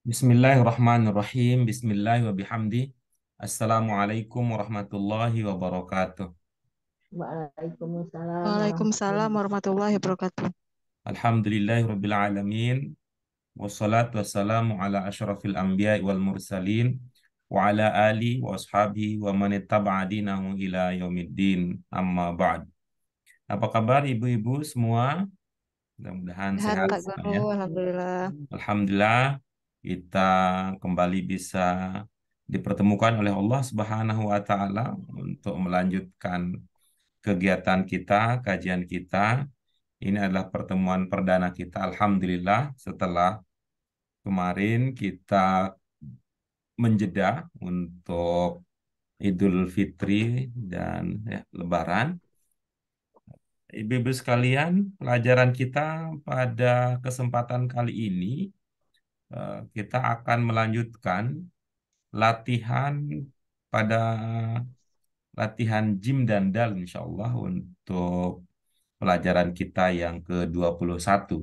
Bismillahirrahmanirrahim. Bismillah wa bihamdi. Assalamualaikum warahmatullahi wabarakatuh. Waalaikumsalam Waalaikumsalam warahmatullahi warahmatullahi wabarakatuh. Alhamdulillahirabbil alamin. Wassalatu wassalamu ala asyrafil anbiya'i wal mursalin wa ala ali wa ashabi wa man ittaba'a dinahu ila yaumiddin. Amma ba'd. Apa kabar ibu-ibu semua? Mudah-mudahan Sehat sehat Kak Guru, semuanya. Alhamdulillah. Alhamdulillah kita kembali bisa dipertemukan oleh Allah Subhanahu wa taala untuk melanjutkan kegiatan kita, kajian kita. Ini adalah pertemuan perdana kita. Alhamdulillah setelah kemarin kita menjeda untuk Idul Fitri dan Lebaran. Ibu-ibu sekalian, pelajaran kita pada kesempatan kali ini kita akan melanjutkan latihan pada latihan Jim dan Dal insya Allah untuk pelajaran kita yang ke-21.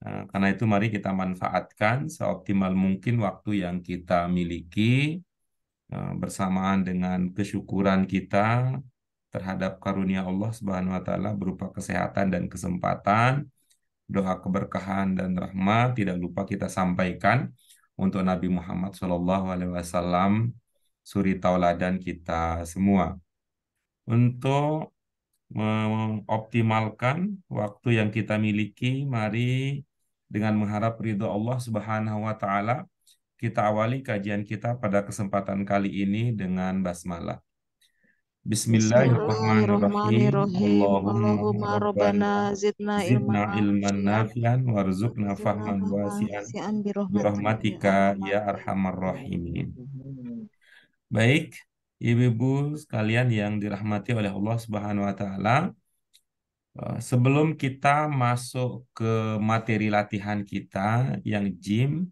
Karena itu mari kita manfaatkan seoptimal mungkin waktu yang kita miliki bersamaan dengan kesyukuran kita terhadap karunia Allah Subhanahu wa taala berupa kesehatan dan kesempatan, doa keberkahan dan rahmat tidak lupa kita sampaikan untuk Nabi Muhammad SAW, suri tauladan kita semua. Untuk mengoptimalkan waktu yang kita miliki, mari dengan mengharap ridho Allah Subhanahu wa taala, kita awali kajian kita pada kesempatan kali ini dengan basmalah. Bismillahirrahmanirrahim. Bismillahirrahmanirrahim. Allahumma Allahumma rabbana rabbana zidna ilman zidna ilman nafi'an nafi'an warzuqna warzuqna fahman fahman wasi'an wasi'an birahmatika ya birahmatika arhamar ya arhamar rahimin. rahimin. Baik, ibu-ibu sekalian yang dirahmati oleh Allah Subhanahu wa taala, sebelum kita masuk ke materi latihan kita yang gym,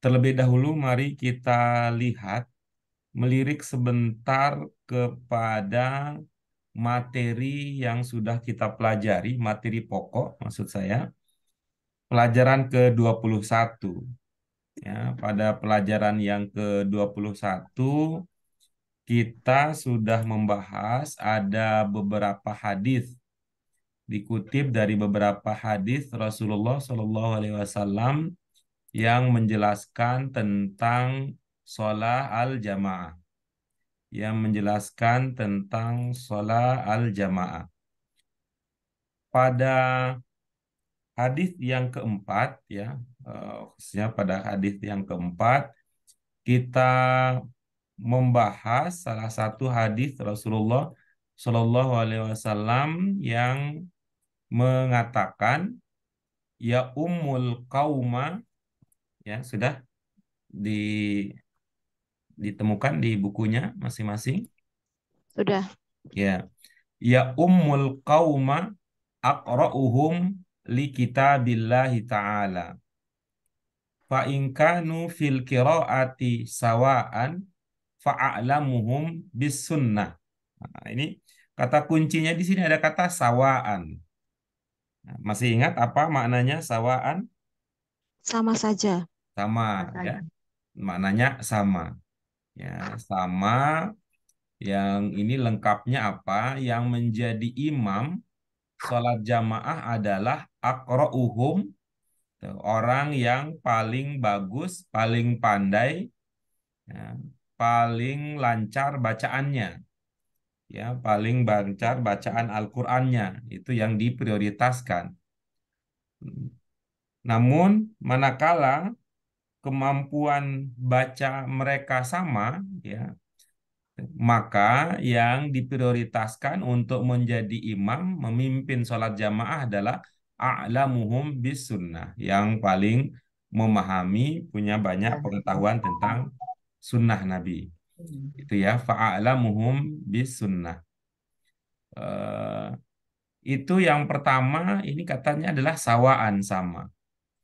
terlebih dahulu mari kita lihat melirik sebentar kepada materi yang sudah kita pelajari, materi pokok maksud saya, pelajaran ke-21. Ya, pada pelajaran yang ke-21 kita sudah membahas ada beberapa hadis dikutip dari beberapa hadis Rasulullah Shallallahu Alaihi Wasallam yang menjelaskan tentang sholat al-jamaah, Pada hadis yang keempat, ya, khususnya pada hadis yang keempat, kita membahas salah satu hadis Rasulullah Shallallahu Alaihi Wasallam yang mengatakan ya ummul qauma, ya sudah di, ditemukan di bukunya masing-masing, Sudah. ya, ya ummul qauma aqra'uhum li kitabillahi ta'ala fa in kanu fil qiraati sawaan fa'alamuhum bis sunnah. Nah, ini kata kuncinya di sini ada kata sawaan. Nah, masih ingat apa maknanya sawaan? Sama saja. Sama, ya. wabarakatuh. Maknanya sama. Ya, sama yang ini lengkapnya apa? Yang menjadi imam sholat jamaah adalah aqra'uhum, orang yang paling bagus, paling pandai, ya, paling lancar bacaannya, ya, paling lancar bacaan Al-Qur'annya, itu yang diprioritaskan. Namun manakala kemampuan baca mereka sama, ya, maka yang diprioritaskan untuk menjadi imam memimpin sholat jamaah adalah a'lamuhum bis sunnah, yang paling memahami, punya banyak pengetahuan tentang sunnah Nabi. Itu ya, fa'alamuhum bis sunnah. Eh, itu yang pertama, ini katanya adalah sawaan, sama.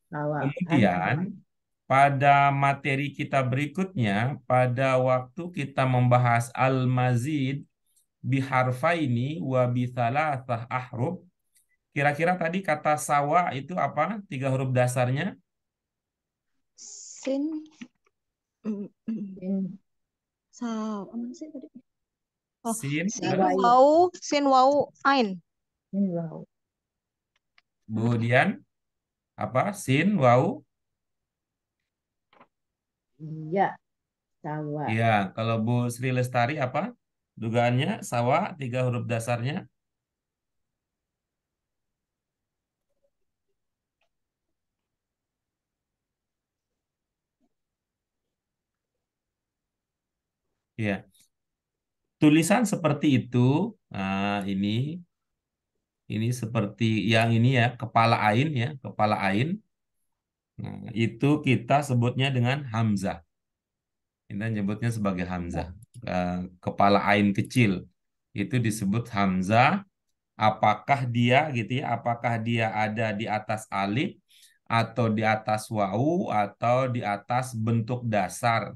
Sawaan Kemudian sama. pada materi kita berikutnya, pada waktu kita membahas al-mazid biharfaini wa bithalathah ahruf, kira-kira tadi kata sawa itu apa? Tiga huruf dasarnya? Sin. mm, mm. Sin. Apa sih tadi? Oh, Sin, sin lalu wau, sin wau, ain. Sin wau. kemudian apa? Sin, wau. Iya, sawa. Ya, kalau Bu Sri Lestari apa? Dugaannya sawa, 3 huruf dasarnya. Ya, tulisan seperti itu. Nah, ini seperti yang ini ya, kepala ain ya, kepala ain. Nah, itu kita sebutnya dengan hamzah. Kita nyebutnya sebagai hamzah. Kepala ain kecil itu disebut hamzah. Apakah dia gitu ya? Apakah dia ada di atas alif atau di atas wau atau di atas bentuk dasar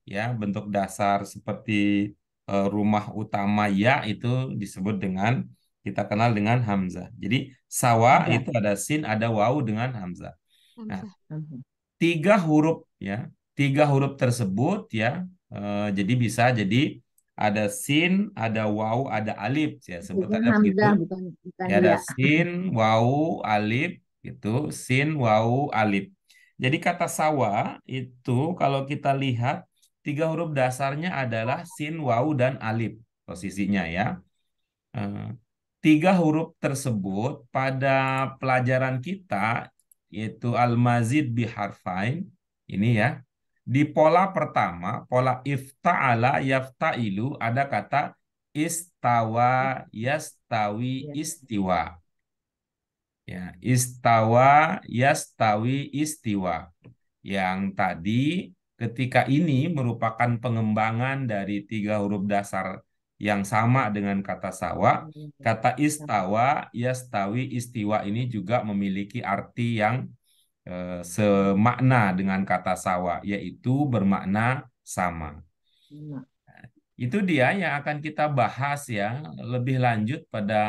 ya, bentuk dasar seperti rumah utama ya itu disebut dengan kita kenal dengan hamzah. Jadi sawa Hamzah. itu ada sin, ada wau dengan hamzah. Nah, Hamzah. Hamzah. 3 huruf ya, 3 huruf tersebut ya, jadi bisa jadi ada sin, ada wau, ada alif ya, sebut Maksudnya aja begitu. Hamzah bukan Ya ada ya. sin, wau, alif gitu, sin, wau, alif. Jadi kata sawa itu kalau kita lihat 3 huruf dasarnya adalah sin, wau, dan alif posisinya ya. Eh, 3 huruf tersebut pada pelajaran kita yaitu al-mazid biharfain ini ya. Di pola pertama, pola ifta'ala yafta'ilu ada kata istawa, yastawi, Iya. istiwa. Ya, istawa, yastawi, istiwa. Yang tadi ketika ini merupakan pengembangan dari 3 huruf dasar yang sama dengan kata sawa. Kata istawa, yastawi, istiwa ini juga memiliki arti yang semakna dengan kata sawa, yaitu bermakna sama. Sama. Itu dia yang akan kita bahas ya lebih lanjut pada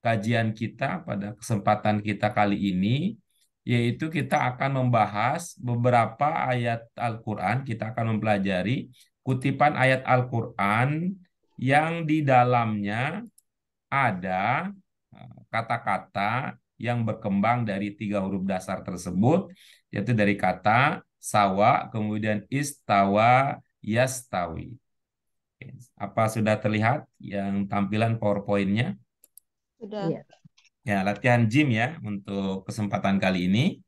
kajian kita pada kesempatan kita kali ini, yaitu kita akan membahas beberapa ayat Al-Quran. Kita akan mempelajari kutipan ayat Al-Quran yang di dalamnya ada kata-kata yang berkembang dari 3 huruf dasar tersebut, yaitu dari kata sawa, kemudian istawa, yastawi. Apa sudah terlihat yang tampilan PowerPoint-nya? Sudah. Iya. Ya, latihan gym ya untuk kesempatan kali ini.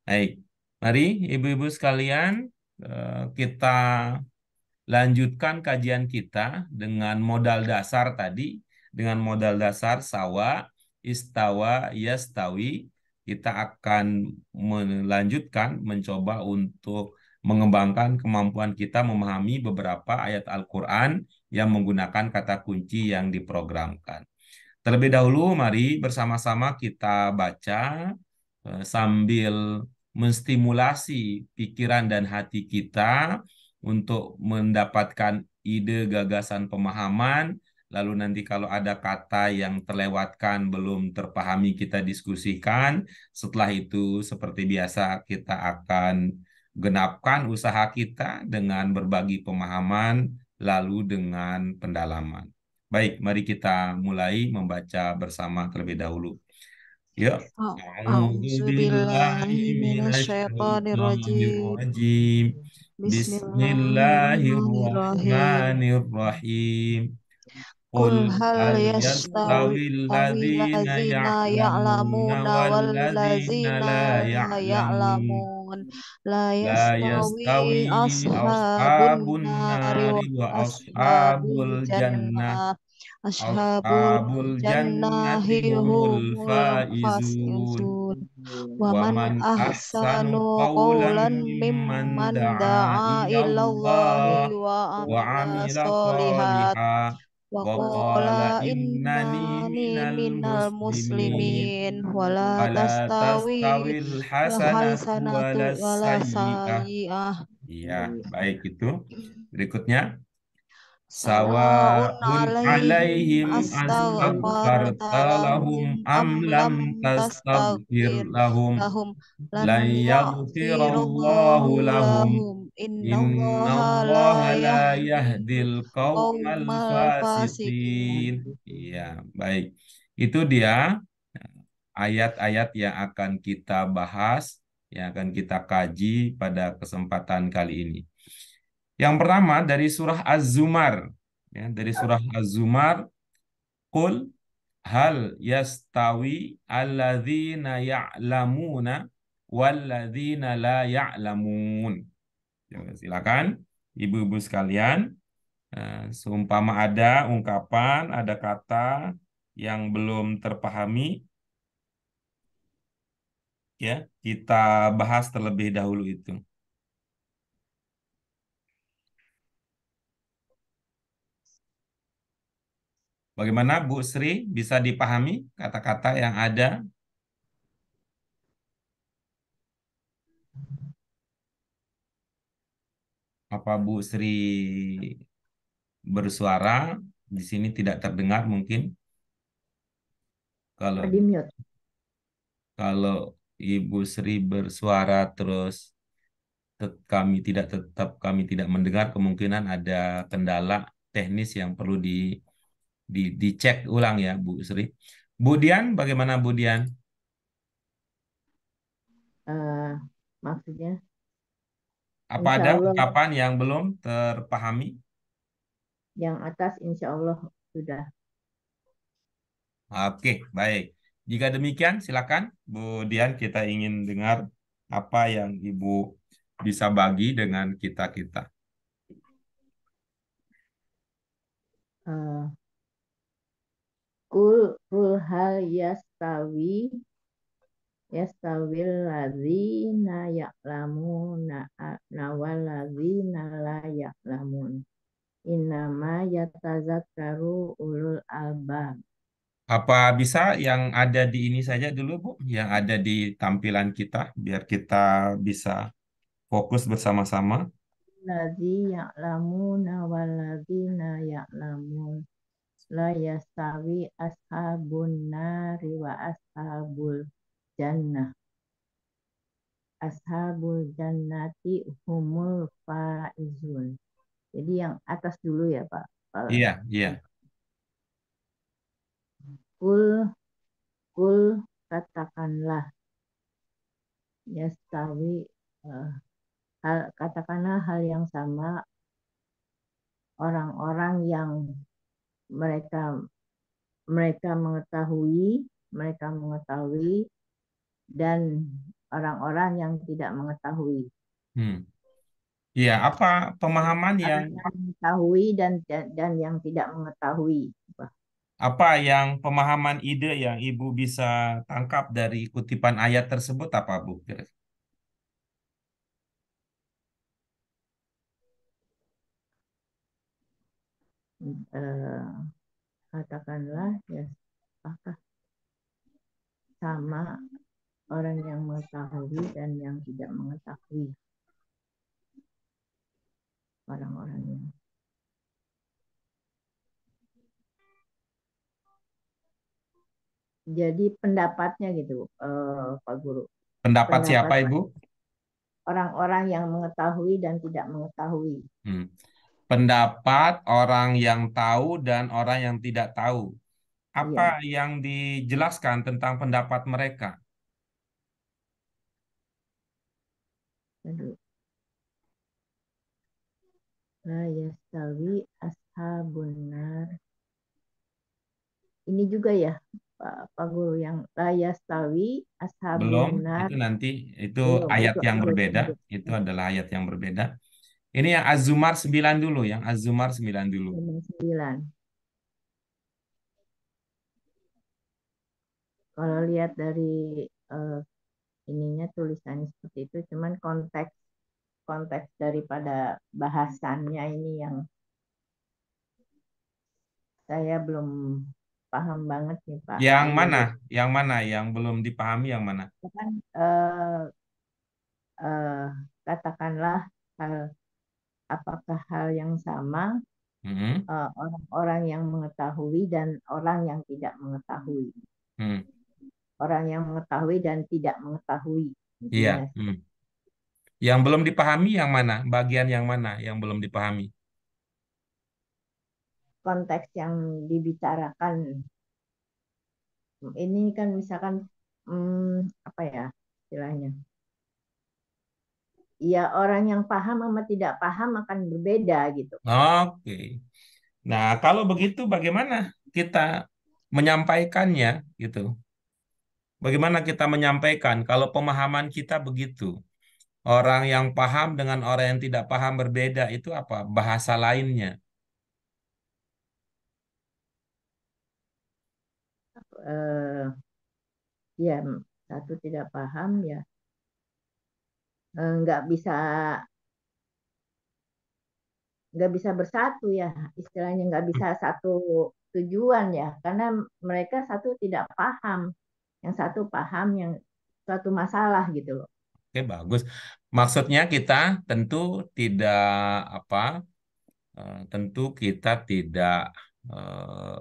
Baik, mari ibu-ibu sekalian kita lanjutkan kajian kita dengan modal dasar tadi, dengan modal dasar sawa, istawa, yastawi. Kita akan melanjutkan mencoba untuk mengembangkan kemampuan kita memahami beberapa ayat Al-Quran yang menggunakan kata kunci yang diprogramkan. Terlebih dahulu, mari bersama-sama kita baca sambil menstimulasi pikiran dan hati kita untuk mendapatkan ide, gagasan, pemahaman. Lalu nanti kalau ada kata yang terlewatkan, belum terpahami, kita diskusikan. Setelah itu, seperti biasa, kita akan genapkan usaha kita dengan berbagi pemahaman, lalu dengan pendalaman. Baik, mari kita mulai membaca bersama terlebih dahulu. Yuk. A'udzu A'udzu billahi billahi minasyaitonir minasyaitonir rajim. rajim. Bismillahirrahmanirrahim. Bismillahirrahmanirrahim. Qul Qul hal hal yastawi yastawil ladzina ladzina ya'lamuna ya'lamuna wal wal ladzina ladzina la la ya'lamun. ya'lamun. La La yastawi yastawi ashabun ashabun nari nari wa wa ashabul ashabul jannah. jannah. Ashabul Ashabul jannati jannahi humul humul faizun. faizun. Wa Waman man ahsanu ahsanu qawlan qawlan mimman mimman da'a da'a ilallahi ilallah wa wa amila amila solihat saliha wa wa qala qala innani innani minal minal muslimin muslimin wala wa la tastawi tastawil hasanatu wa hasanatu la wala sayyi'ah. sayyi'ah. Iya, baik itu. Berikutnya. Sawa'un Sawa'un alaihim alaihim astaghfarta astaghfarta lahum lahum am am lam lam tastaghfir tastaghfir lahum lahum lan lan yaghfirallahu yaghfirallahu lahum lahum innallaha la innallaha la yahdil yahdil qaumal qaumal fasikin. fasiqin. Iya, baik. Itu dia ayat-ayat yang akan kita bahas, yang akan kita kaji pada kesempatan kali ini. Yang pertama dari surah Az-Zumar. Ya, dari surah Az-Zumar, Qul hal yastawi alladzina ya'lamuna walladzina la ya'lamun. Ya, silakan ibu-ibu sekalian, seumpama ada ungkapan, ada kata yang belum terpahami, ya, kita bahas terlebih dahulu itu. Bagaimana Bu Sri, bisa dipahami kata-kata yang ada? Apa Bu Sri bersuara di sini tidak terdengar mungkin? Kalau Di mute. kalau Ibu Sri bersuara terus kami tidak mendengar, kemungkinan ada kendala teknis yang perlu dicek ulang ya Bu Sri. Bu Dian, bagaimana Bu Dian? Eh, Maksudnya, Apa insya ada Allah ungkapan yang belum terpahami? yang atas insya Allah sudah. Oke, baik. Jika demikian, silakan Bu Dian, kita ingin dengar apa yang Ibu bisa bagi dengan kita-kita. Eh, kul hal yastawil ladzina ya'lamuna nawal ladzina la ya'lamun. Innama yatazakkaru ulul albab. Apa bisa yang ada di ini saja dulu, Bu? Yang ada di tampilan kita, biar kita bisa fokus bersama-sama. Ladzi ya'lamuna wal ladzina ya'lamun. La yastawi ashabun nari wa ashabul jannah. Ashabul jannati humul faizun. Jadi yang atas dulu ya Pak. Iya, iya. Kul, kul katakanlah yastawi eh, katakanlah hal yang sama orang-orang yang mereka mereka mengetahui dan orang-orang yang tidak mengetahui. Hmm. Iya, apa pemahaman yang Orang yang mengetahui dan yang tidak mengetahui. apa yang pemahaman ide yang Ibu bisa tangkap dari kutipan ayat tersebut apa, Bu? Eh, Katakanlah ya apakah sama orang yang mengetahui dan yang tidak mengetahui orang-orangnya. Jadi pendapatnya gitu, Pak Guru. Pendapat Pendapat siapa, Ibu? orang-orang yang mengetahui dan tidak mengetahui. Hmm. Pendapat orang yang tahu dan orang yang tidak tahu. Apa Iya. yang dijelaskan tentang pendapat mereka? Aduh. La yastawi ashabun nar. Ini juga ya, Pak Guru, yang la yastawi Belum, ashabun nar. itu nanti itu Belum, ayat itu yang ayat berbeda. yang Itu adalah ayat yang berbeda. Ini yang Az-Zumar 9 dulu, yang Az-Zumar 9 dulu. 9. Kalau lihat dari eh, ininya tulisannya seperti itu, cuman konteks konteks daripada bahasannya ini yang saya belum paham banget nih Pak Yang mana? Guru. Yang mana? Yang belum dipahami yang mana? Itu kan eh, katakanlah hal apakah hal yang sama Hmm. orang-orang yang mengetahui dan orang yang tidak mengetahui. Hmm. Orang yang mengetahui dan tidak mengetahui Iya. intinya. Hmm. Yang belum dipahami yang mana? Bagian yang mana yang belum dipahami? Konteks yang dibicarakan ini kan misalkan apa ya istilahnya? Ya orang yang paham sama tidak paham akan berbeda gitu. Oke. Nah, kalau begitu bagaimana kita menyampaikannya gitu? Bagaimana kita menyampaikan kalau pemahaman kita begitu? Orang yang paham dengan orang yang tidak paham berbeda itu apa? Bahasa lainnya. Eh, ya satu tidak paham ya nggak bisa bersatu ya istilahnya nggak bisa satu tujuan ya karena mereka satu tidak paham yang satu paham yang suatu masalah gitu loh. Oke, bagus. Maksudnya kita tentu tidak apa? Tentu kita tidak eh,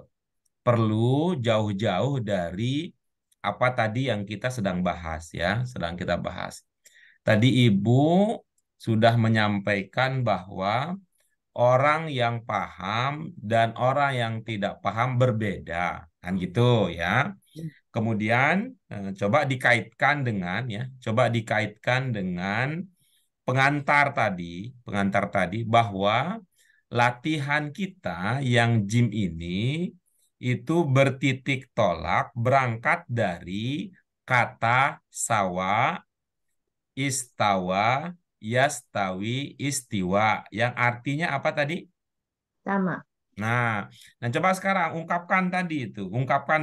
perlu jauh-jauh dari apa tadi yang kita sedang bahas ya, sedang kita bahas. Tadi Ibu sudah menyampaikan bahwa orang yang paham dan orang yang tidak paham berbeda, kan gitu ya. Kemudian coba dikaitkan dengan pengantar tadi bahwa latihan kita yang gym ini itu bertitik tolak berangkat dari kata sawa, istawa, yastawi, istiwa yang artinya apa tadi? Sama. Nah, dan coba sekarang ungkapkan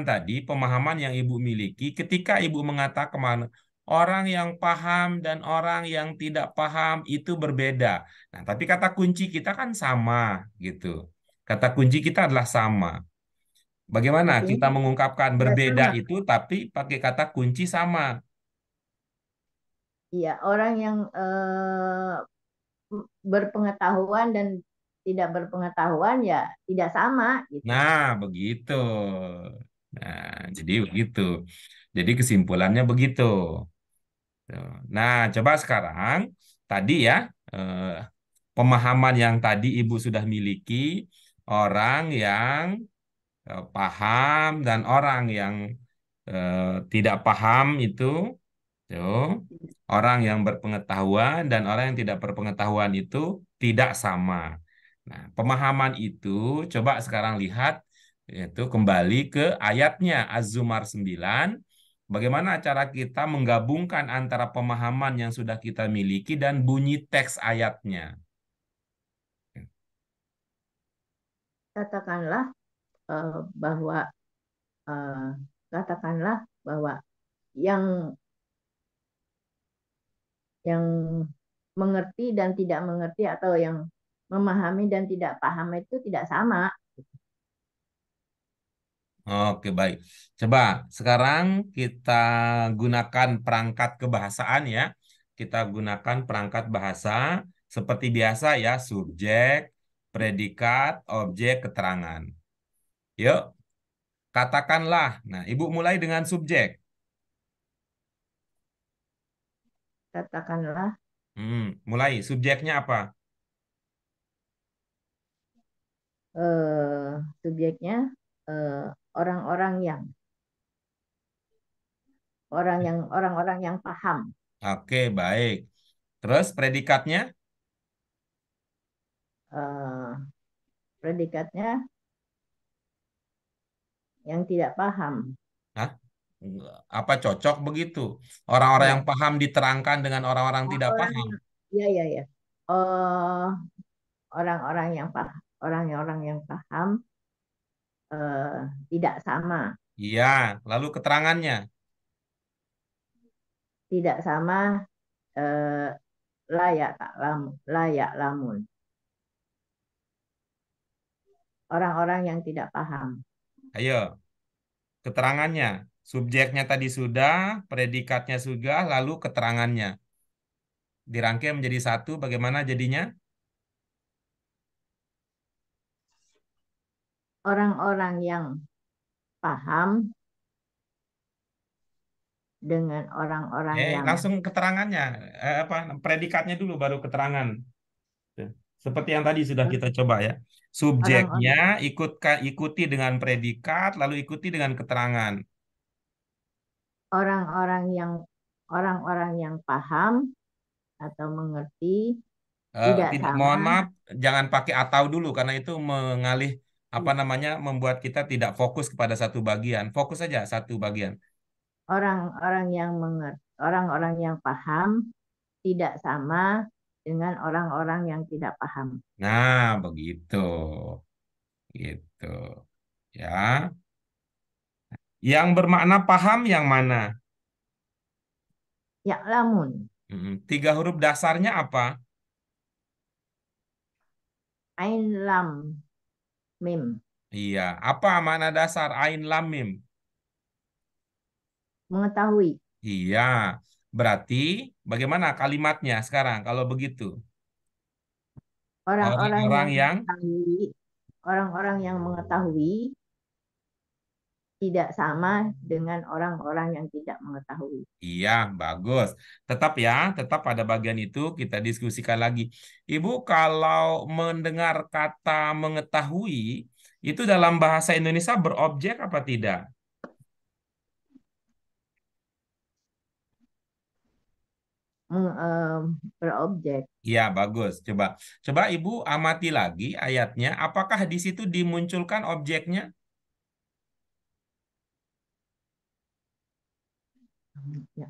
tadi pemahaman yang Ibu miliki ketika Ibu mengatakan orang yang paham dan orang yang tidak paham itu berbeda. Nah, tapi kata kunci kita kan sama gitu. Kata kunci kita adalah sama. Bagaimana Artinya kita mengungkapkan ya berbeda sama. itu tapi pakai kata kunci sama? Iya, orang yang berpengetahuan dan tidak berpengetahuan ya tidak sama gitu. Nah, begitu. Nah, jadi begitu. Jadi kesimpulannya begitu. Nah, coba sekarang tadi ya eh, pemahaman yang tadi Ibu sudah miliki orang yang paham dan orang yang tidak paham itu, tuh, orang yang berpengetahuan dan orang yang tidak berpengetahuan itu tidak sama. Nah, pemahaman itu coba sekarang lihat yaitu kembali ke ayatnya Az-Zumar 9. Bagaimana cara kita menggabungkan antara pemahaman yang sudah kita miliki dan bunyi teks ayatnya? Katakanlah bahwa eh, katakanlah bahwa yang yang mengerti dan tidak mengerti atau yang memahami dan tidak paham itu tidak sama. Oke, baik. Coba sekarang kita gunakan perangkat kebahasaan ya. Kita gunakan perangkat bahasa seperti biasa ya, subjek, predikat, objek, keterangan. Yuk, katakanlah. Nah, Ibu mulai dengan subjek. Katakanlah Mulai. Subjeknya apa? subjeknya eh, orang-orang yang orang-orang yang paham. Oke, baik. Terus predikatnya? Eh, predikatnya yang tidak paham. Hah? Apa cocok begitu? Orang-orang yang Ya, paham diterangkan dengan orang-orang tidak orang paham. yang ya ya ya. Eh, orang-orang yang paham, orang yang paham tidak sama, Iya, lalu keterangannya. tidak sama eh, layak tak lam, layak lamun. Orang-orang yang tidak paham. Ayo, keterangannya. Subjeknya tadi sudah, predikatnya sudah, lalu keterangannya. Dirangkai menjadi satu, bagaimana jadinya? orang-orang yang paham dengan orang-orang yang Langsung keterangannya, apa predikatnya dulu baru keterangan. Tuh. Seperti yang tadi sudah kita coba ya. Subjeknya orang-orang ikuti dengan predikat, lalu ikuti dengan keterangan. orang-orang yang orang-orang yang paham atau mengerti tidak Tidak, mohon sama maaf, jangan pakai atau dulu karena itu mengalih apa namanya membuat kita tidak fokus kepada satu bagian. Fokus saja satu bagian. orang-orang yang paham tidak sama dengan orang-orang yang tidak paham. Nah, begitu. Gitu. Ya. Yang bermakna paham yang mana? Ya, lamun Tiga huruf dasarnya apa? ain lam mim Iya. Apa makna dasar ain lam mim? mengetahui. Iya. Berarti bagaimana kalimatnya sekarang kalau begitu? Orang-orang Orang-orang yang yang mengetahui, orang-orang yang mengetahui tidak sama dengan orang-orang yang tidak mengetahui. iya, bagus. Tetap ya, tetap pada bagian itu kita diskusikan lagi. Ibu, kalau mendengar kata mengetahui, itu dalam bahasa Indonesia berobjek apa tidak? Berobjek. Iya, bagus. Coba, coba Ibu amati lagi ayatnya. Apakah di situ dimunculkan objeknya? Ya,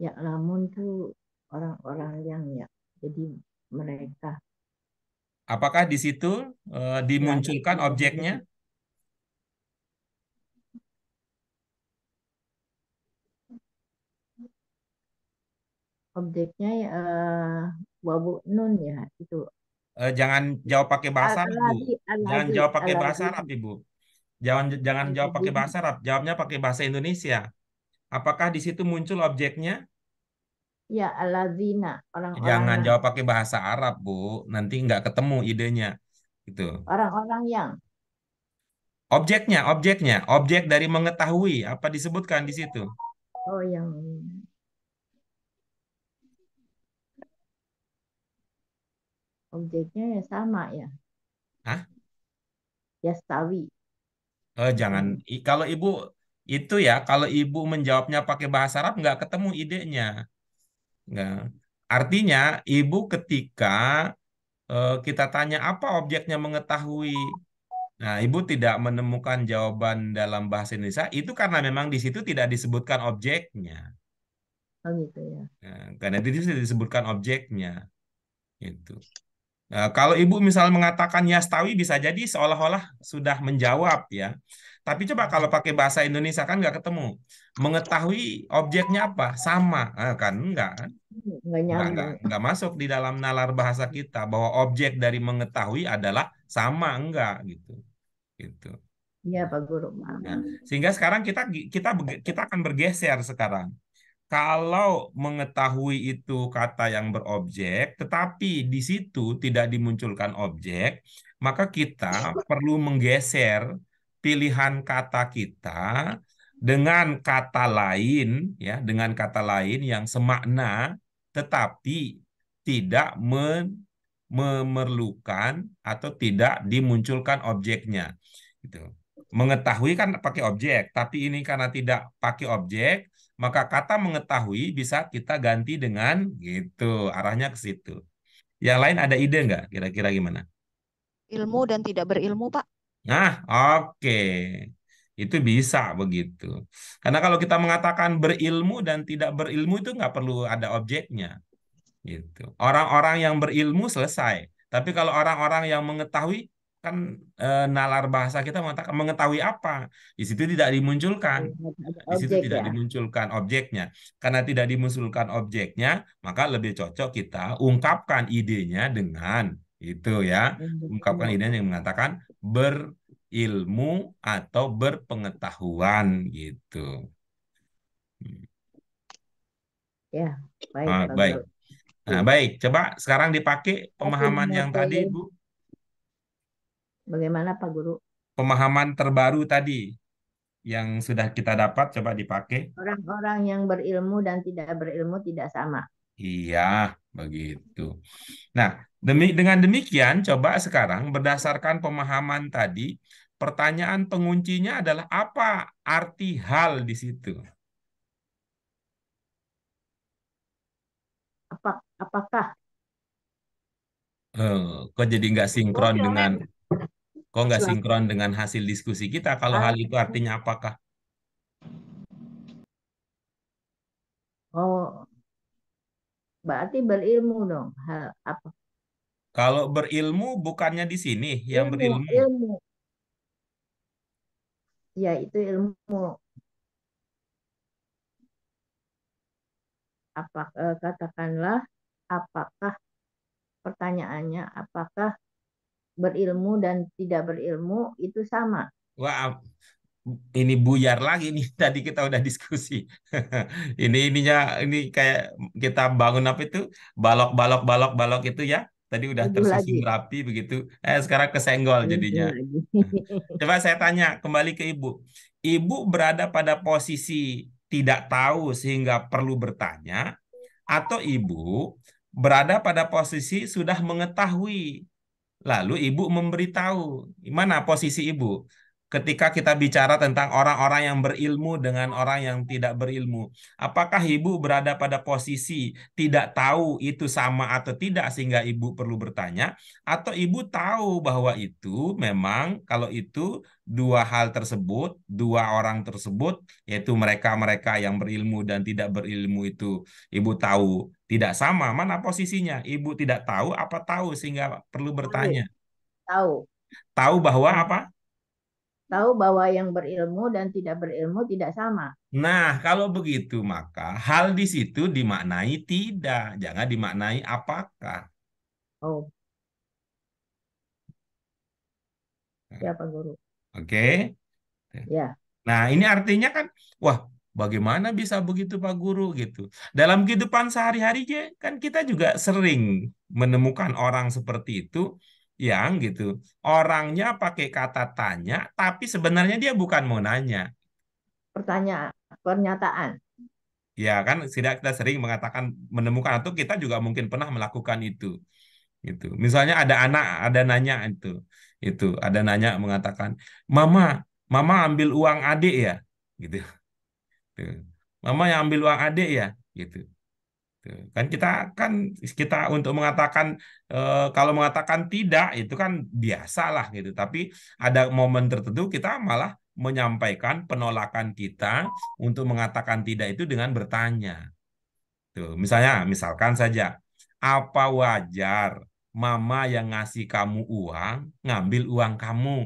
ya lamun tuh orang-orang yang ya jadi mereka Apakah di situ lagi dimunculkan objeknya? objeknya wabu nun ya itu Jangan jawab pakai bahasa Arab, Bu. al-ladzi Jangan al-ladzi jawab pakai bahasa al-ladzi Arab, Ibu. Jangan jangan jawab pakai al-ladzi bahasa Arab. Jawabnya pakai bahasa Indonesia. Apakah di situ muncul objeknya? ya al-ladzina orang-orang Jangan yang jawab pakai bahasa Arab, Bu. Nanti nggak ketemu idenya. Gitu. orang-orang yang Objeknya, objek dari mengetahui apa disebutkan di situ? oh yang objeknya ya sama ya Hah? yastawi Jangan. yang Kalau ibu itu ya, kalau ibu menjawabnya pakai bahasa Arab nggak ketemu idenya. Nggak. Artinya ibu ketika kita tanya apa objeknya mengetahui, nah ibu tidak menemukan jawaban dalam bahasa Indonesia itu karena memang di situ tidak disebutkan objeknya. oh gitu ya. Nah, karena di situ tidak disebutkan objeknya. Itu. Nah, kalau ibu misal mengatakan Yastawi bisa jadi seolah-olah sudah menjawab ya. Tapi coba kalau pakai bahasa Indonesia kan nggak ketemu. Mengetahui objeknya apa? Sama. Kan enggak kan? Nggak nyambung. Enggak masuk di dalam nalar bahasa kita bahwa objek dari mengetahui adalah sama enggak gitu. Gitu. Iya Pak Guru, maaf. Nah, sehingga sekarang kita akan bergeser sekarang. Kalau mengetahui itu kata yang berobjek, tetapi di situ tidak dimunculkan objek, maka kita perlu menggeser pilihan kata kita dengan kata lain, ya, dengan kata lain yang semakna, tetapi tidak memerlukan atau tidak dimunculkan objeknya. Gitu. Mengetahui kan pakai objek, tapi ini karena tidak pakai objek, maka kata mengetahui bisa kita ganti dengan gitu, arahnya ke situ. Yang lain ada ide nggak? Kira-kira gimana? Ilmu dan tidak berilmu, Pak. Nah, oke. Itu bisa begitu. Karena kalau kita mengatakan berilmu dan tidak berilmu itu nggak perlu ada objeknya. Gitu. Orang-orang yang berilmu selesai. Tapi kalau orang-orang yang mengetahui kan nalar bahasa kita mengatakan mengetahui apa? Di situ tidak dimunculkan. Ada Di situ objek tidak ya. dimunculkan objeknya. Karena tidak dimunculkan objeknya, maka lebih cocok kita ungkapkan idenya dengan itu ya. Ungkapkan idenya yang mengatakan berilmu atau berpengetahuan gitu. Ya, baik Ah, Pak baik. Guru. Nah, Oke. baik. Coba sekarang dipakai Tapi pemahaman menurut yang tadi, saya Bu. Bagaimana Pak Guru? Pemahaman terbaru tadi yang sudah kita dapat coba dipakai. Orang-orang yang berilmu dan tidak berilmu tidak sama. Iya, begitu. Nah, dengan demikian, coba sekarang berdasarkan pemahaman tadi, pertanyaan penguncinya adalah apa arti hal di situ? Apakah Kok jadi nggak sinkron dengan, Emosional. kok nggak sinkron dengan hasil diskusi kita? Kalau hal hal itu artinya apakah? oh berarti berilmu dong. Hal apa? Kalau berilmu bukannya di sini yang Ilmu, berilmu. ilmu. Ya, itu ilmu. Katakanlah apakah pertanyaannya apakah berilmu dan tidak berilmu itu sama? Wah, ini buyar lagi nih. Tadi kita udah diskusi. Ini kayak kita bangun apa itu balok itu ya. Tadi udah Tujuh tersusun lagi. rapi begitu. Sekarang kesenggol Tujuh jadinya. lagi. Coba saya tanya kembali ke Ibu. Ibu berada pada posisi tidak tahu sehingga perlu bertanya, atau Ibu berada pada posisi sudah mengetahui lalu ibu memberitahu. Mana posisi ibu? Ketika kita bicara tentang orang-orang yang berilmu dengan orang yang tidak berilmu. Apakah ibu berada pada posisi tidak tahu itu sama atau tidak sehingga ibu perlu bertanya? Atau ibu tahu bahwa itu memang kalau itu dua hal tersebut, dua orang tersebut, yaitu mereka-mereka yang berilmu dan tidak berilmu itu ibu tahu tidak sama. Mana posisinya? Ibu tidak tahu apa tahu sehingga perlu Tahu, bertanya. tahu. Tahu bahwa Yang apa? tahu bahwa yang berilmu dan tidak berilmu tidak sama. Nah, kalau begitu maka hal di situ dimaknai tidak, jangan dimaknai apakah. Oh, Nah, ya Pak Guru. oke. Ya, Nah, ini artinya kan, wah, bagaimana bisa begitu Pak Guru gitu. Dalam kehidupan sehari-hari kan kita juga sering menemukan orang seperti itu yang gitu. Orangnya pakai kata tanya, tapi sebenarnya dia bukan mau nanya. pertanyaan, pernyataan. Ya kan, tidak kita sering mengatakan menemukan atau kita juga mungkin pernah melakukan itu. Gitu. Misalnya ada anak ada nanya itu ada nanya mengatakan, "Mama, Mama ambil uang adik ya?" Gitu. Tuh. "Mama yang ambil uang adik ya?" Gitu. Tuh. Kan kita untuk mengatakan kalau mengatakan tidak itu kan biasa lah gitu. Tapi ada momen tertentu kita malah menyampaikan penolakan kita untuk mengatakan tidak itu dengan bertanya. Tuh, misalkan saja, apa wajar mama yang ngasih kamu uang, ngambil uang kamu?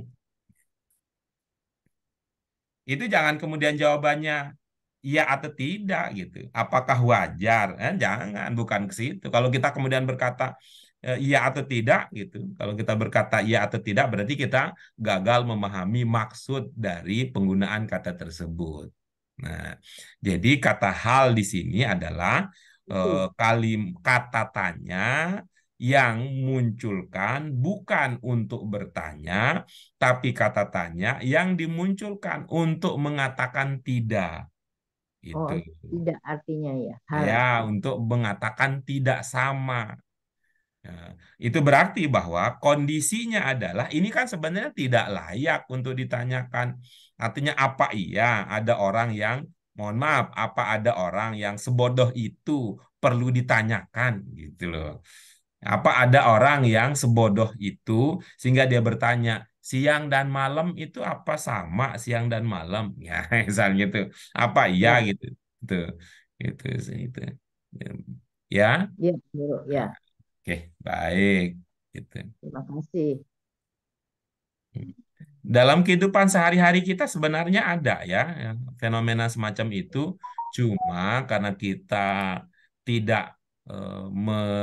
Itu jangan kemudian jawabannya iya atau tidak gitu. Apakah wajar? Jangan, bukan ke situ. Kalau kita kemudian berkata iya atau tidak gitu. Kalau kita berkata iya atau tidak, berarti kita gagal memahami maksud dari penggunaan kata tersebut. Nah, jadi kata hal di sini adalah Itu. kata tanya yang munculkan bukan untuk bertanya, tapi kata tanya yang dimunculkan untuk mengatakan tidak. Itu. Oh, tidak artinya ya. Hal Ya, artinya. untuk mengatakan tidak sama. Nah, itu berarti bahwa kondisinya adalah ini kan sebenarnya tidak layak untuk ditanyakan. Artinya apa iya ada orang yang, mohon maaf, apa ada orang yang sebodoh itu perlu ditanyakan gitu loh. Apa ada orang yang sebodoh itu sehingga dia bertanya, siang dan malam itu apa sama siang dan malam? Ya, misalnya itu. Apa iya Ya, gitu. Itu. Itu sih itu. Ya. ya, Guru. Ya, Oke, baik. Gitu. terima kasih. Dalam kehidupan sehari-hari kita sebenarnya ada ya fenomena semacam itu. Cuma karena kita tidak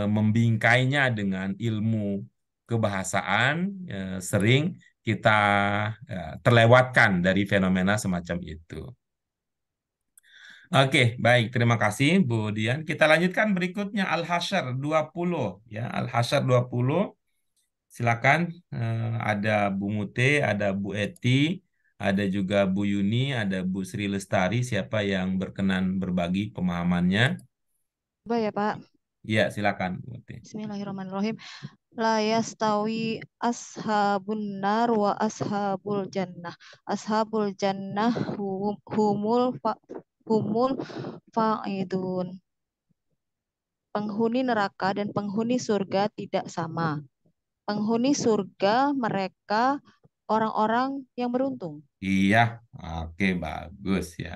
membingkainya dengan ilmu kebahasaan, sering kita terlewatkan dari fenomena semacam itu. Oke, baik. Terima kasih, Bu Dian. Kita lanjutkan berikutnya Al-Hasyr 20 ya, Al-Hasyr 20. Silakan, ada Bu Mute, ada Bu Eti, ada juga Bu Yuni, ada Bu Sri Lestari. Siapa yang berkenan berbagi pemahamannya? Coba ya Pak. Iya, silakan Bu Mute. Bismillahirrahmanirrahim. La yastawi ashabun nar wa ashabul jannah. Ashabul jannah humul fa'idun. Penghuni neraka dan penghuni surga tidak sama. Penghuni surga mereka orang-orang yang beruntung. Iya, oke, bagus ya.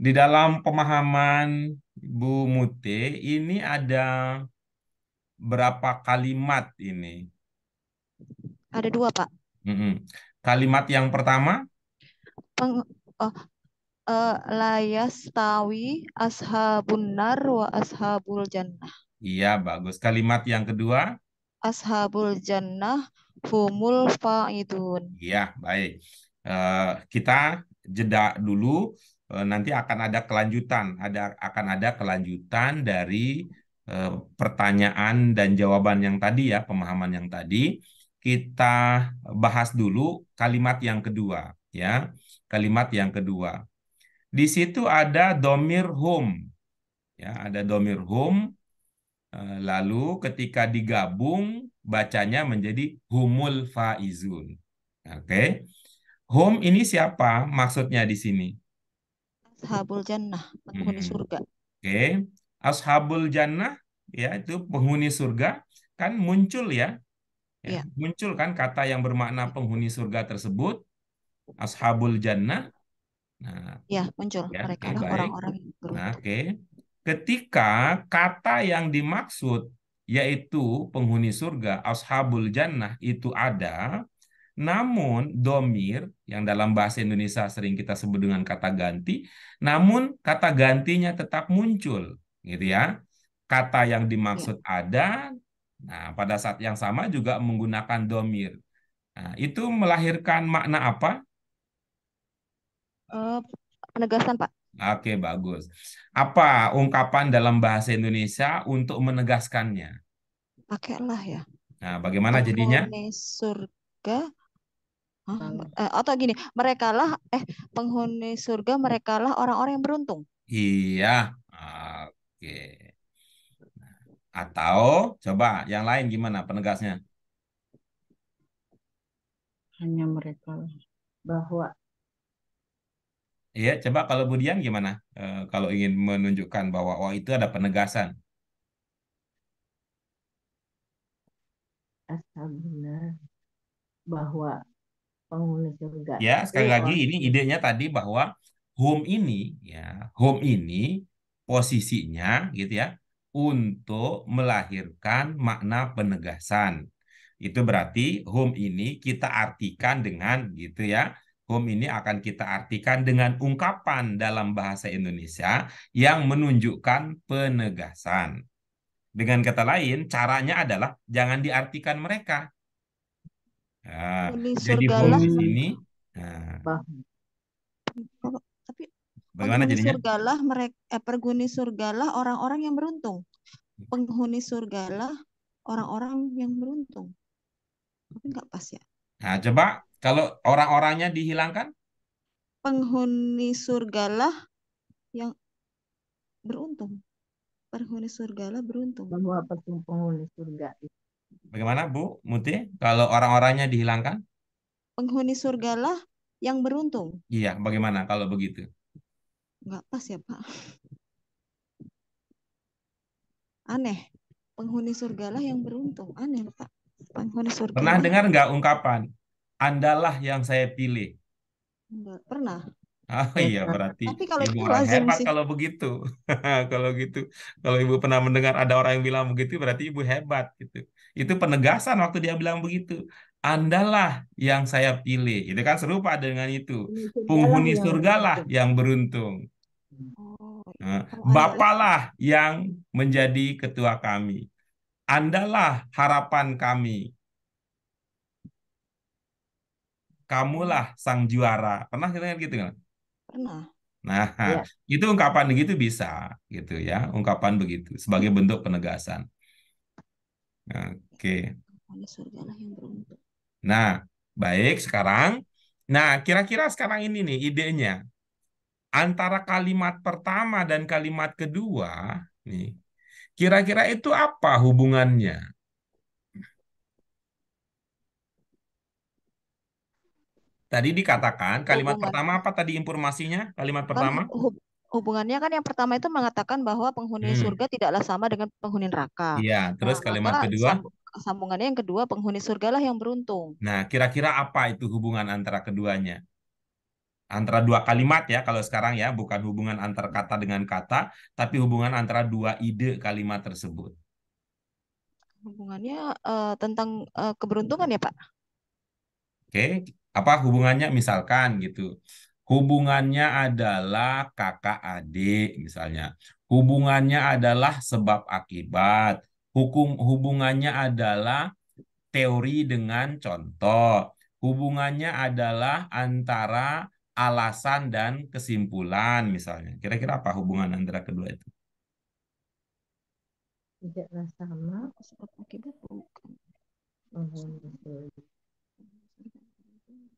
Di dalam pemahaman Bu Mute ini ada berapa kalimat ini? Ada dua, Pak. Mm-mm. Kalimat yang pertama, Peng, oh, la yastawi ashabun nar wa ashabul jannah. iya bagus. Kalimat yang kedua, Ashabul jannah humul fa'idun. iya baik. Eh, kita jeda dulu. Nanti akan ada kelanjutan. Akan ada kelanjutan dari eh, pertanyaan dan jawaban yang tadi ya, pemahaman yang tadi. Kita bahas dulu kalimat yang kedua, ya. Kalimat yang kedua. Di situ ada domir home, ya, ada domir home. Lalu ketika digabung bacanya menjadi humul faizun. Oke. Home ini siapa maksudnya di sini? Ashabul jannah, penghuni Hmm. surga. Oke. Ashabul jannah ya itu penghuni surga kan muncul ya. Ya, Iya, muncul kan kata yang bermakna penghuni surga tersebut, ashabul jannah. Nah, iya muncul. ya, Mereka oke, lah baik. orang-orang yang Nah, beruntung. oke. Ketika kata yang dimaksud yaitu penghuni surga, ashabul jannah itu ada, namun domir yang dalam bahasa Indonesia sering kita sebut dengan kata ganti, namun kata gantinya tetap muncul, gitu ya. Kata yang Iya. dimaksud ada, nah pada saat yang sama juga menggunakan domir. Nah, itu melahirkan makna apa? Eh, Penegasan, Pak. Oke, bagus. Apa ungkapan dalam bahasa Indonesia untuk menegaskannya? Pakailah ya. Nah, bagaimana jadinya? Penghuni surga. Hah? Bang. Atau gini, merekalah penghuni surga merekalah orang-orang yang beruntung. Iya. Oke. Atau coba yang lain gimana penegasnya? Hanya mereka lah. Bahwa Iya, coba kalau Budian gimana? Kalau ingin menunjukkan bahwa oh itu ada penegasan. ashabuna bahwa penghuni surga Ya, itu sekali lagi orang ini idenya tadi bahwa home ini ya, home ini posisinya gitu ya untuk melahirkan makna penegasan. Itu berarti home ini kita artikan dengan gitu ya. Home ini akan kita artikan dengan ungkapan dalam bahasa Indonesia yang menunjukkan penegasan. Dengan kata lain, caranya adalah jangan diartikan mereka. Nah, Penghuni jadi home surgalah, di sini. Nah, bahwa tapi bagaimana jadinya? penghuni surgalah orang-orang yang beruntung. Penghuni surgalah orang-orang yang beruntung. Tapi nggak pas ya. Nah, coba kalau orang-orangnya dihilangkan, Penghuni surgalah yang beruntung. Penghuni surgalah beruntung. bahwa penghuni surga itu bagaimana Bu Muti? Kalau orang-orangnya dihilangkan? Penghuni surgalah yang beruntung. Iya, bagaimana kalau begitu? Nggak pas ya, Pak. Aneh. Penghuni surgalah yang beruntung. Aneh, Pak. Penghuni Pernah surgalah dengar nggak ungkapan, Andalah yang saya pilih? enggak pernah. Oh ya iya, berarti Tapi kalau ibu itu orang lazim hebat sih. kalau begitu. Kalau gitu, kalau ibu pernah mendengar ada orang yang bilang begitu, berarti ibu hebat gitu. Itu penegasan waktu dia bilang begitu. Andalah yang saya pilih. Itu kan serupa dengan itu. penghuni surgalah Penghuni yang surgalah beruntung. yang beruntung. Oh, Nah, kalau andalah Bapalah yang menjadi ketua kami. Andalah harapan kami. Kamulah sang juara. Pernah kita dengar gitu kan? pernah. Nah, Ya, itu ungkapan begitu bisa, gitu ya, ungkapan begitu sebagai bentuk penegasan. Oke. Penghuni surgalah yang beruntung. Nah, baik sekarang. Nah, kira-kira sekarang ini nih idenya. Antara kalimat pertama dan kalimat kedua, nih, kira-kira itu apa hubungannya? Tadi dikatakan kalimat Hubungan pertama apa tadi informasinya? Kalimat kan pertama? hubungannya kan yang pertama itu mengatakan bahwa penghuni Hmm, surga tidaklah sama dengan penghuni neraka. iya. Nah, Terus maka kalimat kedua? sambungannya yang kedua penghuni surgalah yang beruntung. Nah, kira-kira apa itu hubungan antara keduanya? Antara dua kalimat ya, kalau sekarang ya, bukan hubungan antar kata dengan kata, tapi hubungan antara dua ide kalimat tersebut. Hubungannya tentang keberuntungan ya, Pak? Oke, apa hubungannya? Misalkan gitu. Hubungannya adalah kakak adik misalnya. Hubungannya adalah sebab akibat. Hubungannya adalah teori dengan contoh. Hubungannya adalah antara alasan dan kesimpulan misalnya. Kira-kira apa hubungan antara kedua itu? Tidaklah sama Sebab akibat bukan. penghuni surga.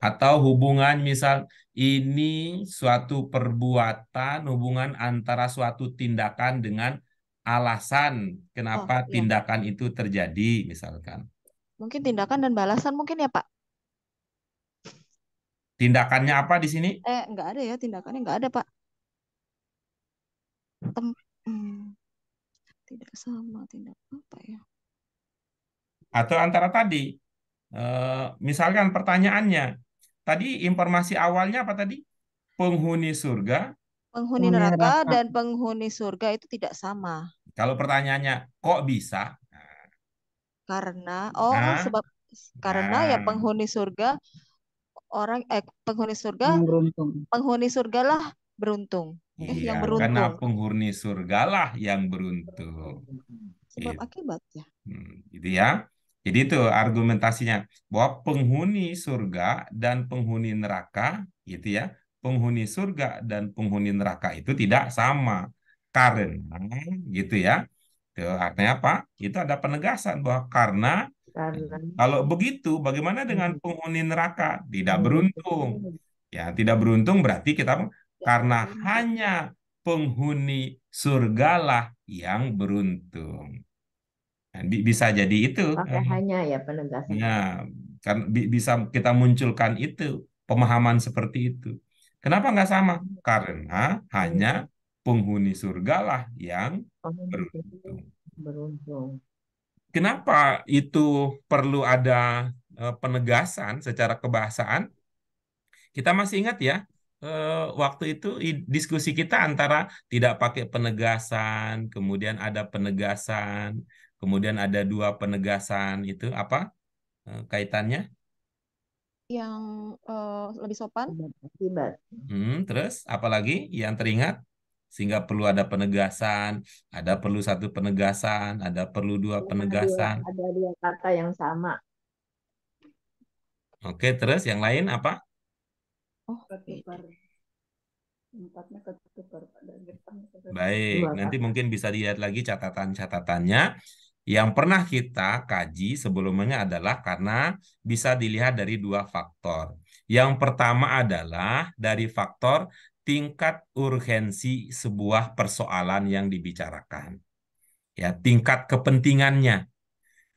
Atau hubungan misal ini suatu perbuatan, hubungan antara suatu tindakan dengan alasan Oh, kenapa iya. tindakan itu terjadi misalkan. Mungkin tindakan dan balasan mungkin ya, Pak? Tindakannya apa di sini? Nggak ada ya, tindakannya nggak ada, Pak. Tem- hmm, tidak sama, tindak apa ya? Atau antara tadi, misalkan pertanyaannya, tadi informasi awalnya apa tadi? Penghuni surga. Penghuni Penghuni neraka neraka. dan penghuni surga itu tidak sama. Kalau pertanyaannya, kok bisa? Karena, Nah, sebab karena ya nah, penghuni surga penghuni surga, Yang beruntung. penghuni surgalah beruntung. iya, Yang karena beruntung. penghuni surgalah yang beruntung. Sebab Gitu. akibat ya. Gitu ya. Jadi itu argumentasinya bahwa penghuni surga dan penghuni neraka, gitu ya. Penghuni surga dan penghuni neraka itu tidak sama. Karena, gitu ya. Itu artinya apa? Itu ada penegasan bahwa karena Karena kalau begitu, bagaimana dengan penghuni penghuni neraka? Tidak penghuni beruntung. surga Ya, tidak beruntung berarti kita Tidak karena beruntung. hanya penghuni surgalah yang beruntung. Nah, bisa jadi itu. pakai hanya ya penegasan. Nah, kan bisa kita munculkan itu pemahaman seperti itu. Kenapa nggak sama? Karena hanya Hanya penghuni surgalah yang penghuni surga beruntung. beruntung. Kenapa itu perlu ada penegasan secara kebahasaan? Kita masih ingat ya, waktu itu diskusi kita antara tidak pakai penegasan, kemudian ada penegasan, kemudian ada dua penegasan itu apa kaitannya? Yang lebih sopan. Sebab akibat. Terus apalagi yang teringat? Sehingga perlu ada penegasan, ada perlu satu penegasan, ada perlu dua Karena penegasan. ada dua kata yang sama. Oke, terus yang lain apa? Oh, Ketukar. Tempatnya ketukar pada Jepang. Baik, Dua nanti kata. mungkin bisa dilihat lagi catatan-catatannya. Yang pernah kita kaji sebelumnya adalah karena bisa dilihat dari dua faktor. Yang pertama adalah dari faktor tingkat urgensi sebuah persoalan yang dibicarakan. Ya, tingkat kepentingannya.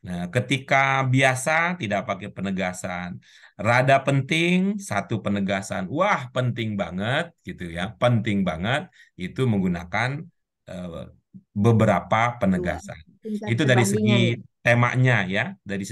Nah, ketika biasa tidak pakai penegasan, rada penting satu penegasan, wah penting banget gitu ya, penting banget itu menggunakan eh, beberapa Dua. penegasan. Tingkat Itu dari segi perbandingan ya. temanya ya, dari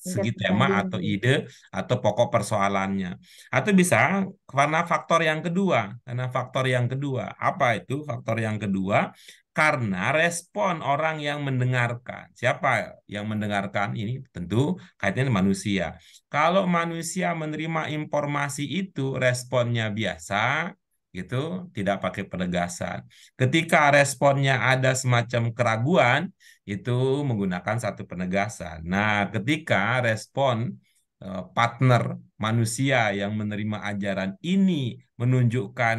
Tingkat segi tema atau perbandingan. ide atau pokok persoalannya. Atau bisa karena faktor yang kedua, apa itu faktor yang kedua? Karena respon orang yang mendengarkan. Siapa yang mendengarkan ini? Tentu kaitannya manusia. Kalau manusia menerima informasi itu responnya biasa, gitu, tidak pakai penegasan. Ketika responnya ada semacam keraguan, itu menggunakan satu penegasan. Nah, ketika respon partner manusia yang menerima ajaran ini menunjukkan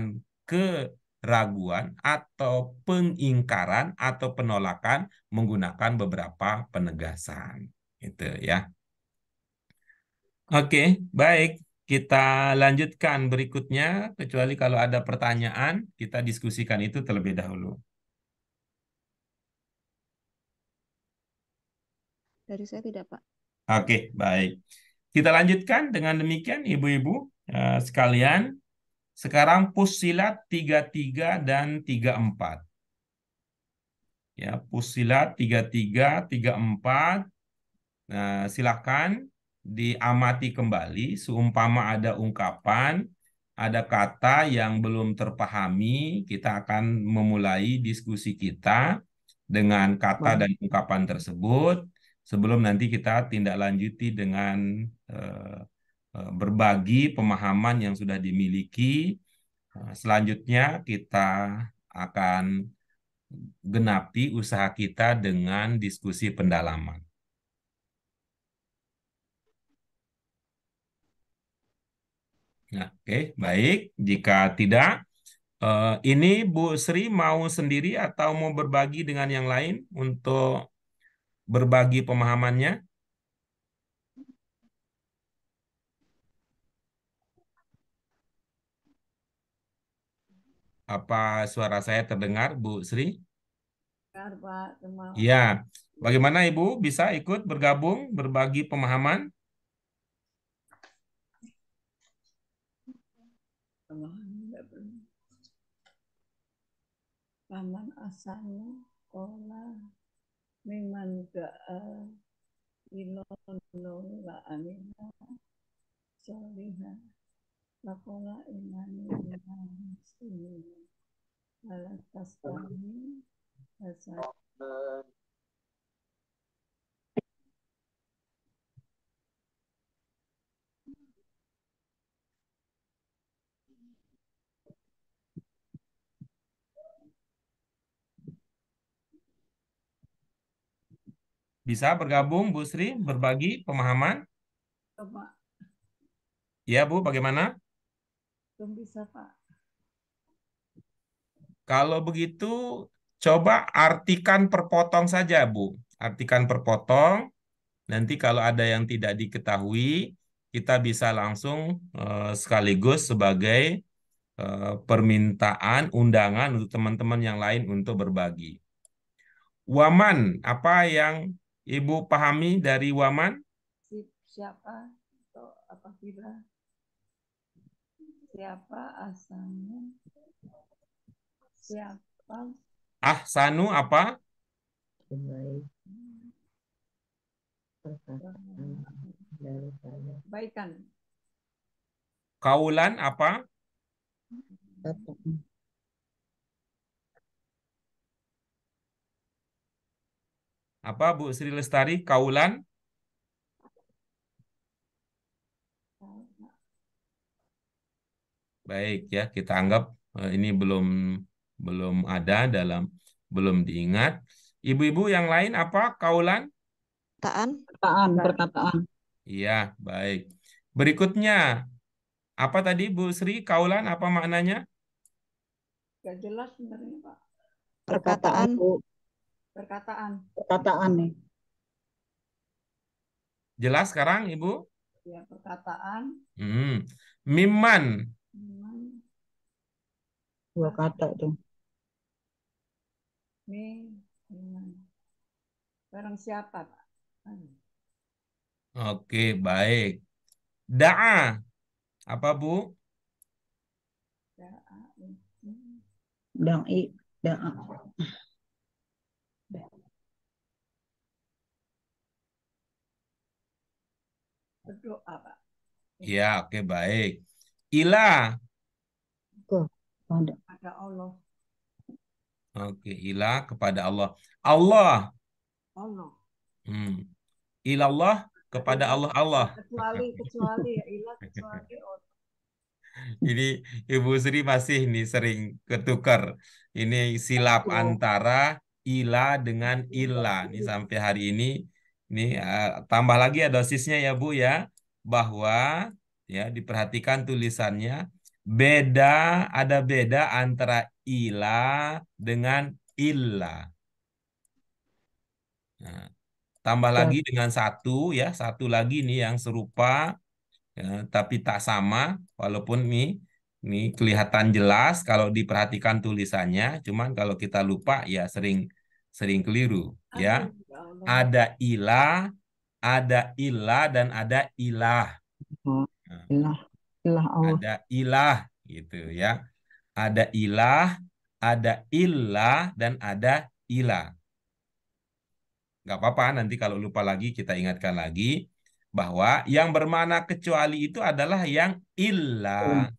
keraguan atau pengingkaran atau penolakan menggunakan beberapa penegasan. Itu ya. Oke, baik. Kita lanjutkan berikutnya, kecuali kalau ada pertanyaan, kita diskusikan itu terlebih dahulu. Dari saya tidak, Pak. Oke, baik. Kita lanjutkan dengan demikian, Ibu-ibu sekalian. Sekarang Fussilat 33 dan 34. Ya, Fussilat 33, 34. Nah, silakan diamati kembali, seumpama ada ungkapan, ada kata yang belum terpahami, kita akan memulai diskusi kita dengan kata dan ungkapan tersebut, sebelum nanti kita tindak lanjuti dengan eh, berbagi pemahaman yang sudah dimiliki. Selanjutnya kita akan genapi usaha kita dengan diskusi pendalaman. Nah, oke, baik. Jika tidak, ini Bu Sri mau sendiri atau mau berbagi dengan yang lain untuk berbagi pemahamannya? Apa suara saya terdengar, Bu Sri? Ya, bagaimana Ibu bisa ikut bergabung, berbagi pemahaman? Paman asana ola memang ilon la amina soliha lakola imani sini alatas kami asal Bisa bergabung, Bu Sri, berbagi pemahaman? coba Ya, Bu, bagaimana? belum bisa Pak. Kalau begitu, coba artikan perpotong saja, Bu. Artikan perpotong. Nanti kalau ada yang tidak diketahui, kita bisa langsung sekaligus sebagai permintaan undangan untuk teman-teman yang lain untuk berbagi. Waman, apa yang Ibu pahami dari waman? Siapa atau apabila siapa asalnya siapa Ahsanu apa? Baik, perkataan daripada kebaikan Kaulan apa? kata Apa Bu Sri Lestari? Kaulan? Baik ya, kita anggap ini belum ada dalam belum diingat. Ibu-ibu yang lain apa? Kaulan? Perkataan. Iya, baik. Berikutnya, apa tadi Bu Sri? Kaulan apa maknanya? gak jelas sebenarnya Pak. Perkataan. Perkataan nih. Jelas sekarang Ibu? ya perkataan Miman. memang Dua kata tuh. memang barang siapa Pak. Oke, baik. Da'a. Apa Bu? Da'i. Berdoa Pak. Ya, oke, baik. Ilah. Pada Allah. Oke, ilah kepada Allah. Allah. Allah. Ilallah kepada Allah. Allah. Kecuali ya ilah kecuali Allah. Ini Ibu Sri masih nih sering ketukar. Ini silap antara ilah dengan ilah. Ini sampai hari ini tambah lagi ya dosisnya ya Bu ya, bahwa ya diperhatikan tulisannya beda ada beda antara ilah dengan ilah. Nah, Tambah Ya, lagi dengan satu ya, satu lagi nih yang serupa ya, tapi tak sama, walaupun ini kelihatan jelas kalau diperhatikan tulisannya, cuman kalau kita lupa ya sering sering keliru ya. Aduh, ya Allah. Ada ilah, ada ilah dan ada ilah. Oh, Nah, ilah, ilah Allah. ada ilah gitu ya. Ada ilah, ada ilah dan ada ilah. Nggak apa-apa, nanti kalau lupa lagi kita ingatkan lagi bahwa yang bermakna kecuali itu adalah yang ilah.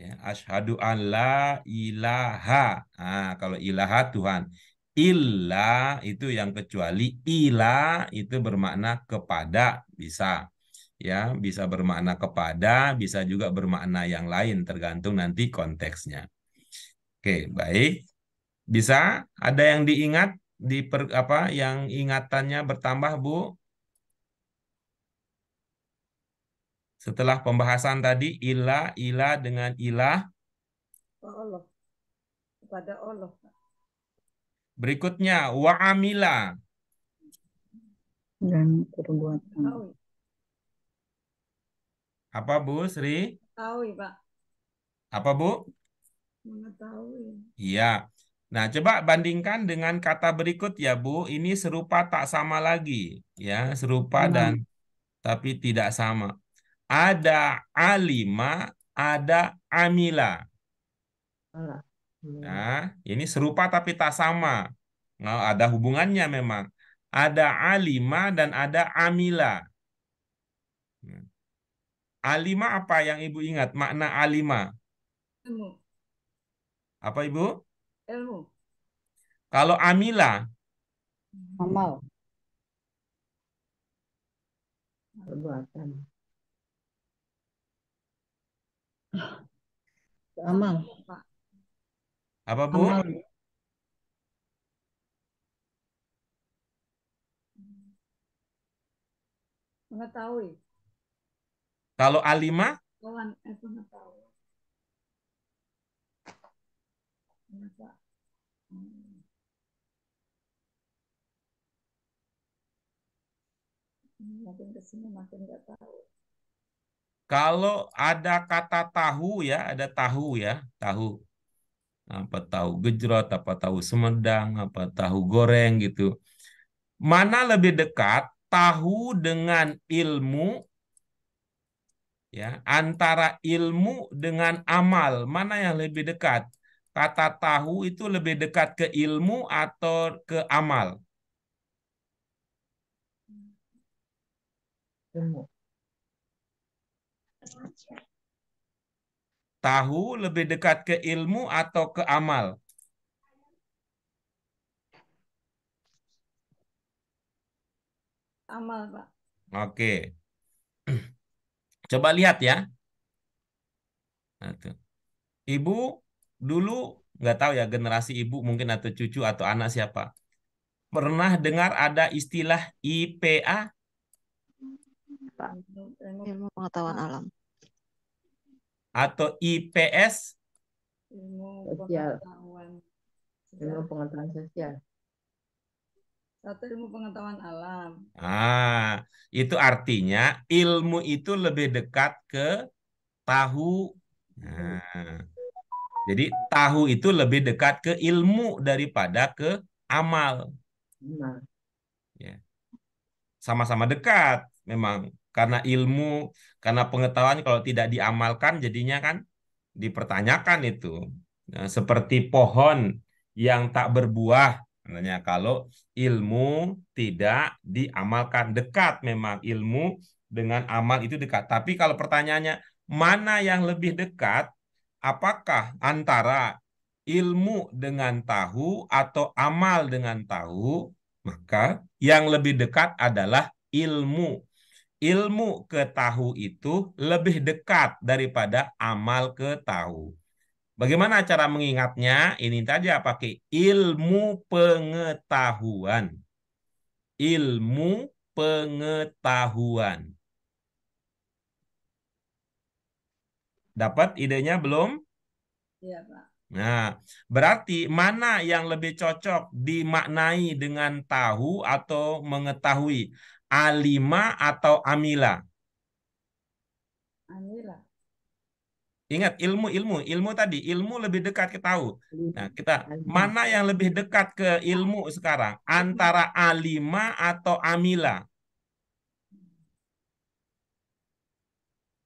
Ya, asyhadu an la ilaha. Ah, kalau ilaha Tuhan. Ilah itu yang kecuali. Ilah itu bermakna kepada, bisa. Ya, bisa bermakna kepada, bisa juga bermakna yang lain tergantung nanti konteksnya. Oke, baik. Bisa ada yang diingat apa yang ingatannya bertambah, Bu? Setelah pembahasan tadi ilah, ilah dengan ilah. Oh, Allah. Kepada Allah. Berikutnya wa amila. Dan perbuatan. Tahu, Apa Bu Sri? tahu, Pak. Apa Bu? Mengetahui. Iya. Nah, coba bandingkan dengan kata berikut ya Bu. Ini serupa tak sama lagi. Ya, serupa dan tapi tidak sama. Ada alima, ada amila. Allah. Nah, ini serupa tapi tak sama. Nah, ada hubungannya memang. Ada alima dan ada amila. Nah, alima apa yang Ibu ingat? Makna alima. Ilmu. Apa Ibu? Ilmu. Kalau amila, Amal. Perbuatan. Amal. Pak. apa Bu? Amal. Mengetahui. Kalau alima, Kawan, pengetahui. Kenapa? Makin kesini makin nggak tahu. kalau ada kata tahu ya, ada tahu ya, tahu. Apa tahu gejrot, apa tahu Sumedang, apa tahu goreng gitu. Mana lebih dekat tahu dengan ilmu ya, antara ilmu dengan amal, mana yang lebih dekat? Kata tahu itu lebih dekat ke ilmu atau ke amal? Ilmu. Tahu lebih dekat ke ilmu atau ke amal? Amal, Pak. Oke. Coba lihat ya. Nah, tuh. Ibu dulu nggak tahu ya generasi ibu mungkin atau cucu atau anak siapa. Pernah dengar ada istilah IPA Pak. Ilmu pengetahuan alam. atau IPS? Ilmu Sosial. pengetahuan. Ilmu pengetahuan sosial. Satu ilmu pengetahuan alam. Ah, itu artinya ilmu itu lebih dekat ke tahu. Nah, jadi tahu itu lebih dekat ke ilmu daripada ke amal. Nah, Ya. Sama-sama dekat memang karena ilmu, karena pengetahuan kalau tidak diamalkan jadinya kan dipertanyakan itu. Nah, seperti pohon yang tak berbuah, namanya kalau ilmu tidak diamalkan dekat memang ilmu dengan amal itu dekat. Tapi kalau pertanyaannya mana yang lebih dekat, apakah antara ilmu dengan tahu atau amal dengan tahu? Maka yang lebih dekat adalah ilmu. Ilmu ke tahu itu lebih dekat daripada amal ke tahu. Bagaimana cara mengingatnya? Ini saja pakai ilmu pengetahuan. Ilmu pengetahuan. Dapat idenya belum? Iya, Pak. Nah, berarti mana yang lebih cocok dimaknai dengan tahu atau mengetahui? Alima atau amila? Anilah. Ingat ilmu tadi, ilmu lebih dekat ke tahu. Nah, kita Alima. mana yang lebih dekat ke ilmu sekarang? Antara alima atau amila?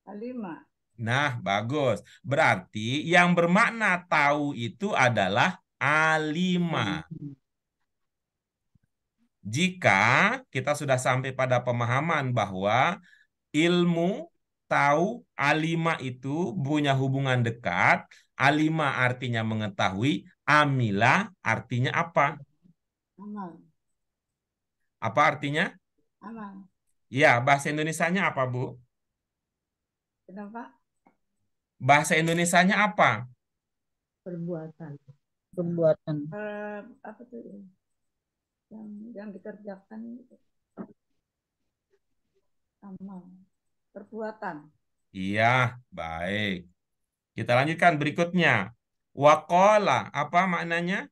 Alima. Nah, bagus. Berarti yang bermakna tahu itu adalah alima. Jika kita sudah sampai pada pemahaman bahwa ilmu, tahu, alima itu punya hubungan dekat, alima artinya mengetahui, amila artinya apa? Amal. Apa artinya? Amal. Ya, bahasa Indonesianya apa, Bu? Kenapa? Bahasa Indonesianya apa? Perbuatan. Perbuatan. Apa tuh yang dikerjakan itu? Amal. Perbuatan. Iya, baik. Kita lanjutkan berikutnya. Waqala, apa maknanya?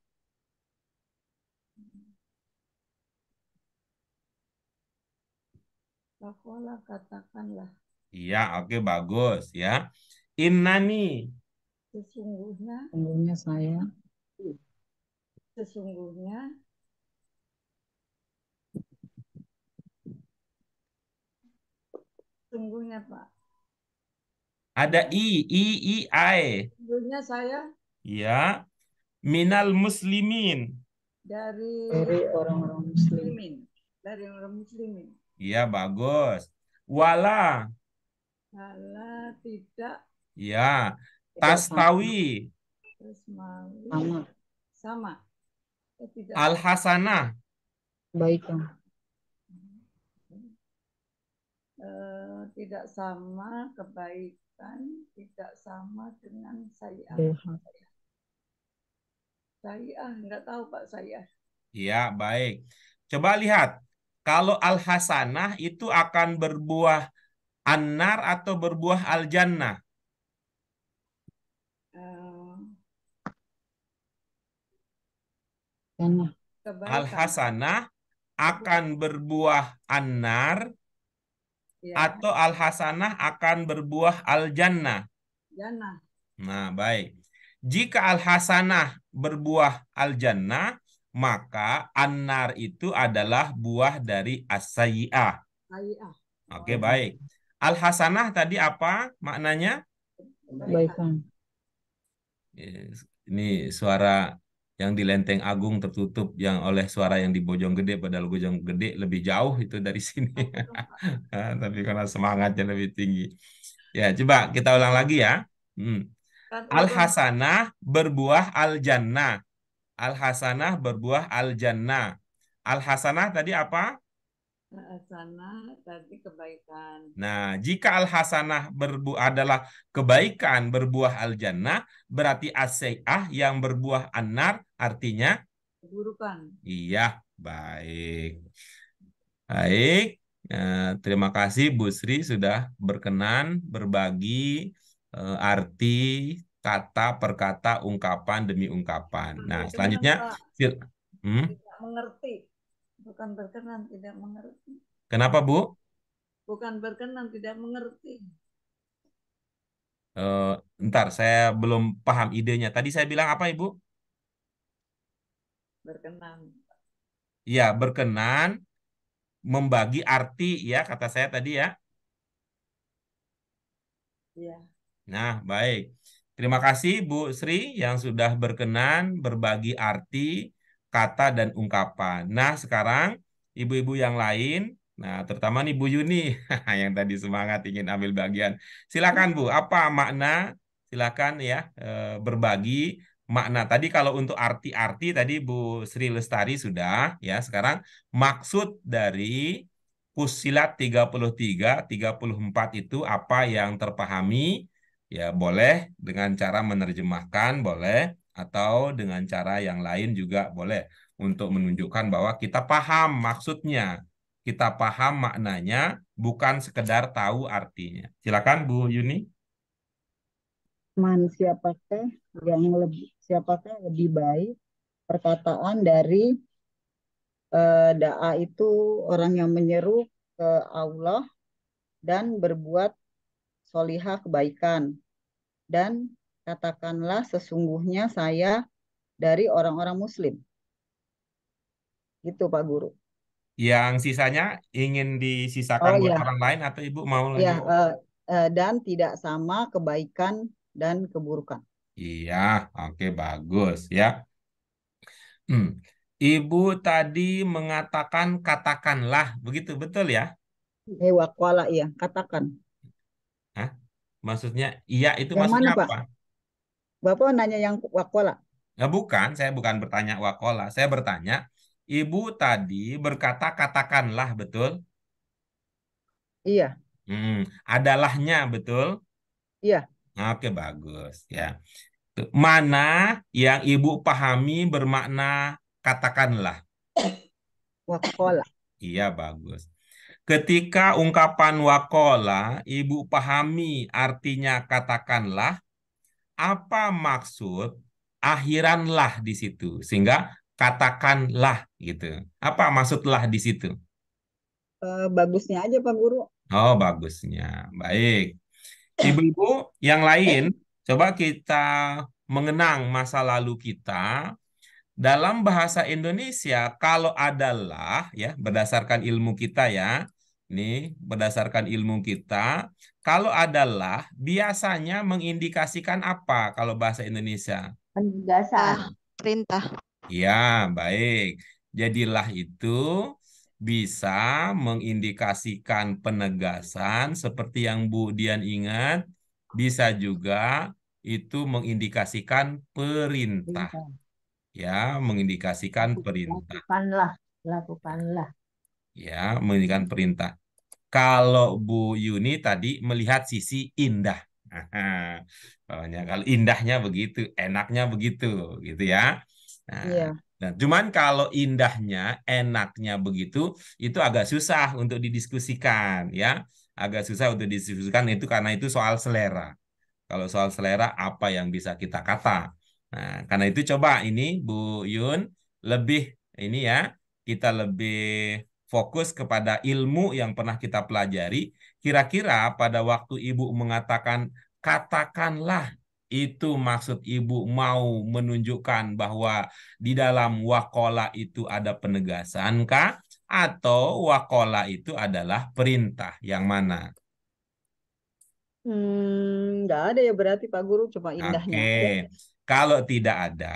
Lakulah, katakanlah. Iya, oke, bagus ya. Innani, Sesungguhnya, Sungguhnya saya sesungguhnya, sungguhnya Pak. ada i, ai. Sesungguhnya saya Ya, minal muslimin. dari dari orang-orang Muslim. muslimin. Dari orang muslimin. Iya, bagus. Wala, Kalau tidak ya. Tidak sama. Tastawi, terus mau Sama. sama. Tidak al-hasanah, Baik yang tidak sama kebaikan, tidak sama dengan saya. Tuhan. Saya nggak tahu Pak saya. ya, baik. Coba lihat, kalau al-hasanah itu akan berbuah an-nar atau berbuah al-jannah? Eh, Jannah. kebaikan. Al-hasanah akan berbuah an-nar Ya, atau al-hasanah akan berbuah al-jannah? jannah. Nah, baik. Jika al-hasanah berbuah al-jannah, maka an-nar itu adalah buah dari as-sayyi'ah. Saya Oke, baik. Al-hasanah tadi apa maknanya? Kebaikan. Ini suara yang di Lenteng Agung tertutup yang oleh suara yang di Bojonggede, padahal Bojonggede lebih jauh itu dari sini. Tapi karena semangatnya lebih tinggi. Ya, coba kita ulang lagi ya. Al-hasanah berbuah al-jannah. Al-hasanah berbuah al-jannah. Al-hasanah tadi apa? sana tadi kebaikan. Nah, jika al-hasanah adalah kebaikan berbuah al-jannah, berarti as-sayyi'ah yang berbuah an-nar artinya? Keburukan. Iya, baik. Baik, terima kasih Bu Sri sudah berkenan berbagi arti kata per kata, ungkapan demi ungkapan. Nah, Berkenan, selanjutnya, Pak. Hmm? Tidak mengerti. Bukan berkenan, tidak mengerti. Kenapa Bu? Bukan berkenan, tidak mengerti. Ntar, saya belum paham idenya. Tadi saya bilang apa Ibu? Berkenan. Ya, berkenan membagi arti ya kata saya tadi ya. Iya. Nah, baik. Terima kasih Bu Sri yang sudah berkenan berbagi arti kata dan ungkapan. Nah, sekarang ibu-ibu yang lain, nah terutama nih Bu Yuni yang tadi semangat ingin ambil bagian. Silakan Bu, apa makna? Silakan ya berbagi makna. Tadi kalau untuk arti-arti tadi Bu Sri Lestari sudah ya. Sekarang maksud dari Fussilat 33, 34 itu apa yang terpahami? Ya, boleh dengan cara menerjemahkan, boleh, atau dengan cara yang lain juga boleh. Untuk menunjukkan bahwa kita paham maksudnya, kita paham maknanya, bukan sekedar tahu artinya. Silakan Bu Yuni. Manusia pakai yang lebih siapakah lebih baik perkataan dari da'a itu orang yang menyeru ke Allah dan berbuat solihah kebaikan. Dan katakanlah sesungguhnya saya dari orang-orang Muslim. Gitu Pak Guru. Yang sisanya ingin disisakan Oh buat ya, orang lain atau Ibu mau ya lanjut? dan tidak sama kebaikan dan keburukan. Iya, oke bagus ya. Hmm. Ibu tadi mengatakan katakanlah, begitu betul ya? Waqala ya, katakan. Hah? Maksudnya iya itu Yang maksudnya mana Pak? apa? Bapak nanya yang waqala. Nah, bukan, saya bukan bertanya wakola. Saya bertanya, Ibu tadi berkata katakanlah, betul? Iya, Adalahnya, betul? iya, Oke, bagus ya. Tuh, mana yang Ibu pahami bermakna katakanlah? waqala. Iya, bagus. Ketika ungkapan wakola, Ibu pahami artinya katakanlah, apa maksud akhiranlah di situ? Sehingga katakanlah gitu. Apa maksudlah di situ? Bagusnya aja Pak Guru. Oh, bagusnya. Baik. Ibu-ibu yang lain, coba kita mengenang masa lalu kita. Dalam bahasa Indonesia, kalau adalah, ya, berdasarkan ilmu kita ya, ini berdasarkan ilmu kita, kalau adalah biasanya mengindikasikan apa kalau bahasa Indonesia? Penugasan. Perintah. Ya, baik. Jadilah itu bisa mengindikasikan penegasan seperti yang Bu Dian ingat, bisa juga itu mengindikasikan perintah. Perintah. Ya, mengindikasikan perintah. Lakukanlah, lakukanlah. Ya, mengindikasikan perintah. Kalau Bu Yuni tadi melihat sisi indah. Pokoknya kalau indahnya begitu, enaknya begitu, gitu ya. Nah, Iya, nah, cuman kalau indahnya, enaknya begitu, itu agak susah untuk didiskusikan, ya. Agak susah untuk didiskusikan itu karena itu soal selera. Kalau soal selera, apa yang bisa kita kata? Nah, karena itu coba ini Bu Yun lebih ini ya, kita lebih fokus kepada ilmu yang pernah kita pelajari. Kira-kira pada waktu Ibu mengatakan katakanlah itu maksud Ibu mau menunjukkan bahwa di dalam wakola itu ada penegasan kah? Atau wakola itu adalah perintah? Yang mana? nggak ada ya berarti Pak Guru, cuma indahnya Oke, aja. kalau tidak ada,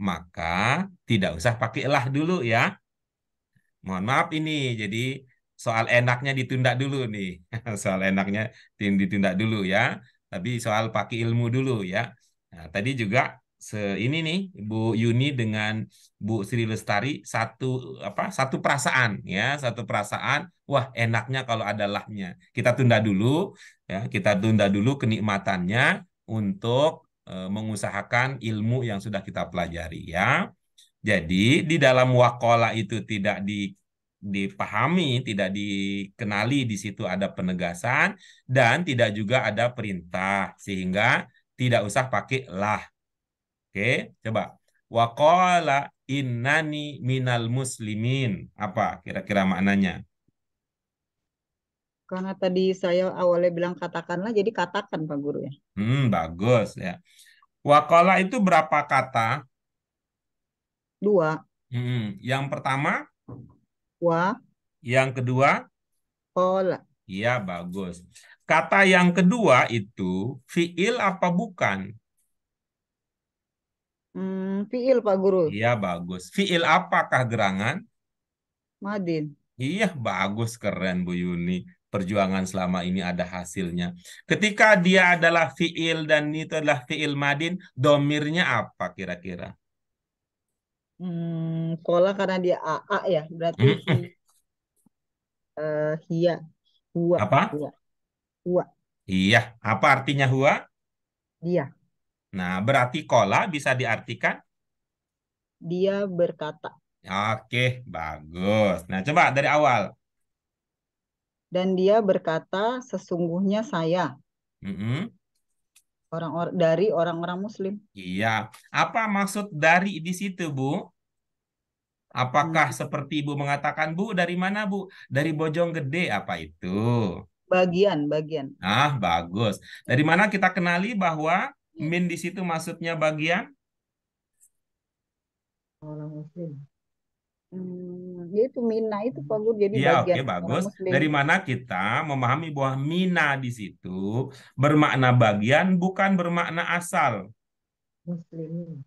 maka tidak usah pakailah dulu ya. Mohon maaf ini, jadi soal enaknya ditunda dulu nih. Soal enaknya ditunda dulu ya. Tapi soal pakai ilmu dulu ya. Nah, tadi juga ini nih Bu Yuni dengan Bu Sri Lestari satu perasaan ya, satu perasaan. Wah, enaknya kalau ada lahnya. Kita tunda dulu ya, kita tunda dulu kenikmatannya untuk mengusahakan ilmu yang sudah kita pelajari ya. Jadi di dalam wakola itu tidak dipahami, tidak dikenali di situ ada penegasan dan tidak juga ada perintah sehingga tidak usah pakai lah. Oke, coba. Wakola innani minal muslimin. Apa kira-kira maknanya? Karena tadi saya awalnya bilang katakanlah, jadi katakan Pak Guru ya. Bagus ya. Wakola itu berapa kata? Dua, Yang pertama, wa, yang kedua. kola. Iya, bagus. Kata yang kedua itu fiil apa bukan? Fiil Pak Guru, Iya, bagus. Fiil apakah gerangan? madin. Iya, bagus, keren Bu Yuni. Perjuangan selama ini ada hasilnya. Ketika dia adalah fiil dan itu adalah fiil madin, domirnya apa kira-kira? Kola karena dia AA ya, berarti hia, hua, Apa? hua, hua, Iya, apa artinya huwa? dia. Nah, berarti kola bisa diartikan? Dia berkata. Oke, bagus. Nah, coba dari awal. Dan dia berkata, sesungguhnya saya. Mm-mm. Orang-orang dari orang-orang Muslim. Iya. Apa maksud dari di situ, Bu? Apakah Hmm, seperti Ibu mengatakan, Bu, dari mana, Bu? Dari Bojonggede, apa itu? bagian. Ah, bagus. Dari mana kita kenali bahwa min di situ maksudnya bagian? Orang Muslim. Ya itu Mina itu Pak Guru, jadi Iya, oke, bagian orang bagus. Muslim. Dari mana kita memahami bahwa mina di situ bermakna bagian, bukan bermakna asal. Muslimin.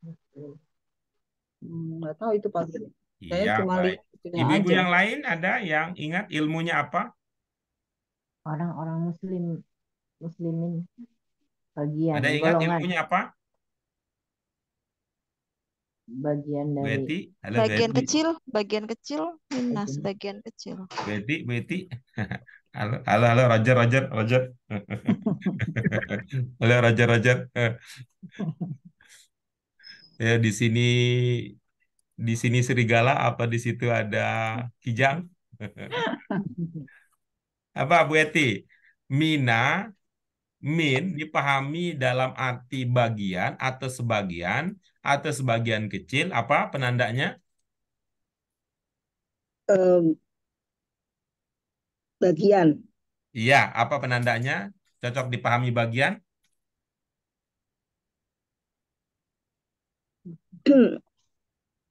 Muslim. Nggak tahu itu Pak Guru. Saya Iya, cuma baik. lihat itunya Ibu-ibu aja. yang lain ada yang ingat ilmunya apa? Orang-orang Muslim. Muslimin. Bagian, Ada yang ingat golongan. ilmunya apa? Bagian Bu dari Eti? Halo, Bu Bagian Eti. kecil, minas, bagian. bagian kecil. Bu Eti, Bu Eti. Halo, halo, halo, Roger, Roger, Roger. Halo, Roger, Roger. Ya, di sini serigala, apa di situ ada kijang? Apa, Bu Eti? Mina, min dipahami dalam arti bagian atau sebagian kecil. Apa penandanya? Em, bagian. Iya, apa penandanya? Cocok dipahami bagian?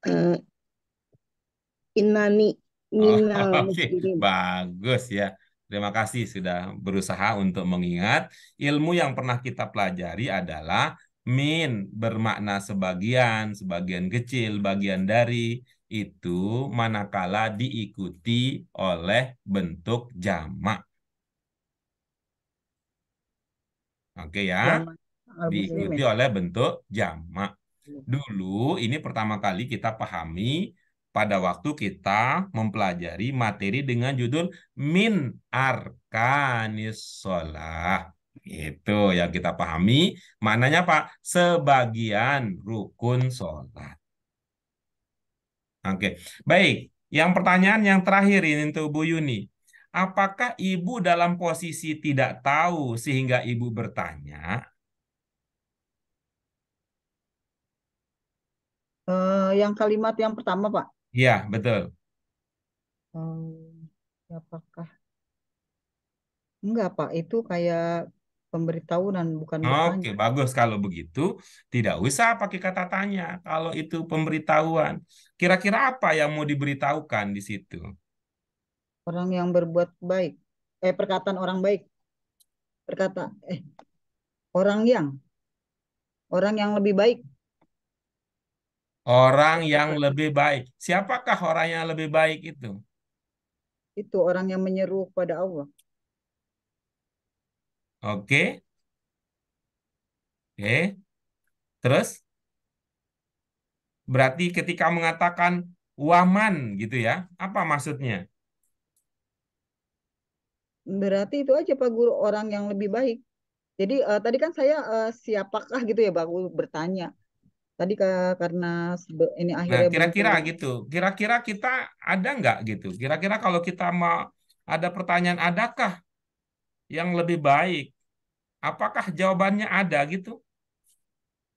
Eh, Innani Oh, minal oke, muslimin. bagus ya. Terima kasih sudah berusaha untuk mengingat. Ilmu yang pernah kita pelajari adalah min bermakna sebagian, sebagian kecil, bagian dari itu manakala diikuti oleh bentuk jamak. Oke ya, Zaman al diikuti muslimin. oleh bentuk jamak. Dulu ini pertama kali kita pahami pada waktu kita mempelajari materi dengan judul Min Arkanis Sholah. Itu yang kita pahami. Maknanya Pak, sebagian rukun sholat. Oke, baik. Yang pertanyaan yang terakhir ini untuk Bu Yuni. Apakah Ibu dalam posisi tidak tahu sehingga Ibu bertanya? Yang kalimat yang pertama Pak. Iya, betul. Apakah? Enggak Pak, itu kayak pemberitahuan bukan Oke, bertanya. bagus kalau begitu. Tidak usah pakai kata tanya. Kalau itu pemberitahuan, kira-kira apa yang mau diberitahukan di situ? Orang yang berbuat baik. Perkataan orang baik. Perkata orang yang orang yang lebih baik. Orang yang lebih baik. Siapakah orang yang lebih baik itu? Itu orang yang menyeru kepada Allah. Oke, oke. Terus berarti ketika mengatakan waman gitu ya, apa maksudnya? Berarti itu aja Pak Guru, orang yang lebih baik. Jadi tadi kan saya siapakah gitu ya Pak Guru bertanya. Tadi karena ini Nah, akhirnya kira-kira berhubungan. gitu. Kira-kira kita ada nggak gitu? Kira-kira kalau kita mau ada pertanyaan, adakah yang lebih baik? Apakah jawabannya ada gitu?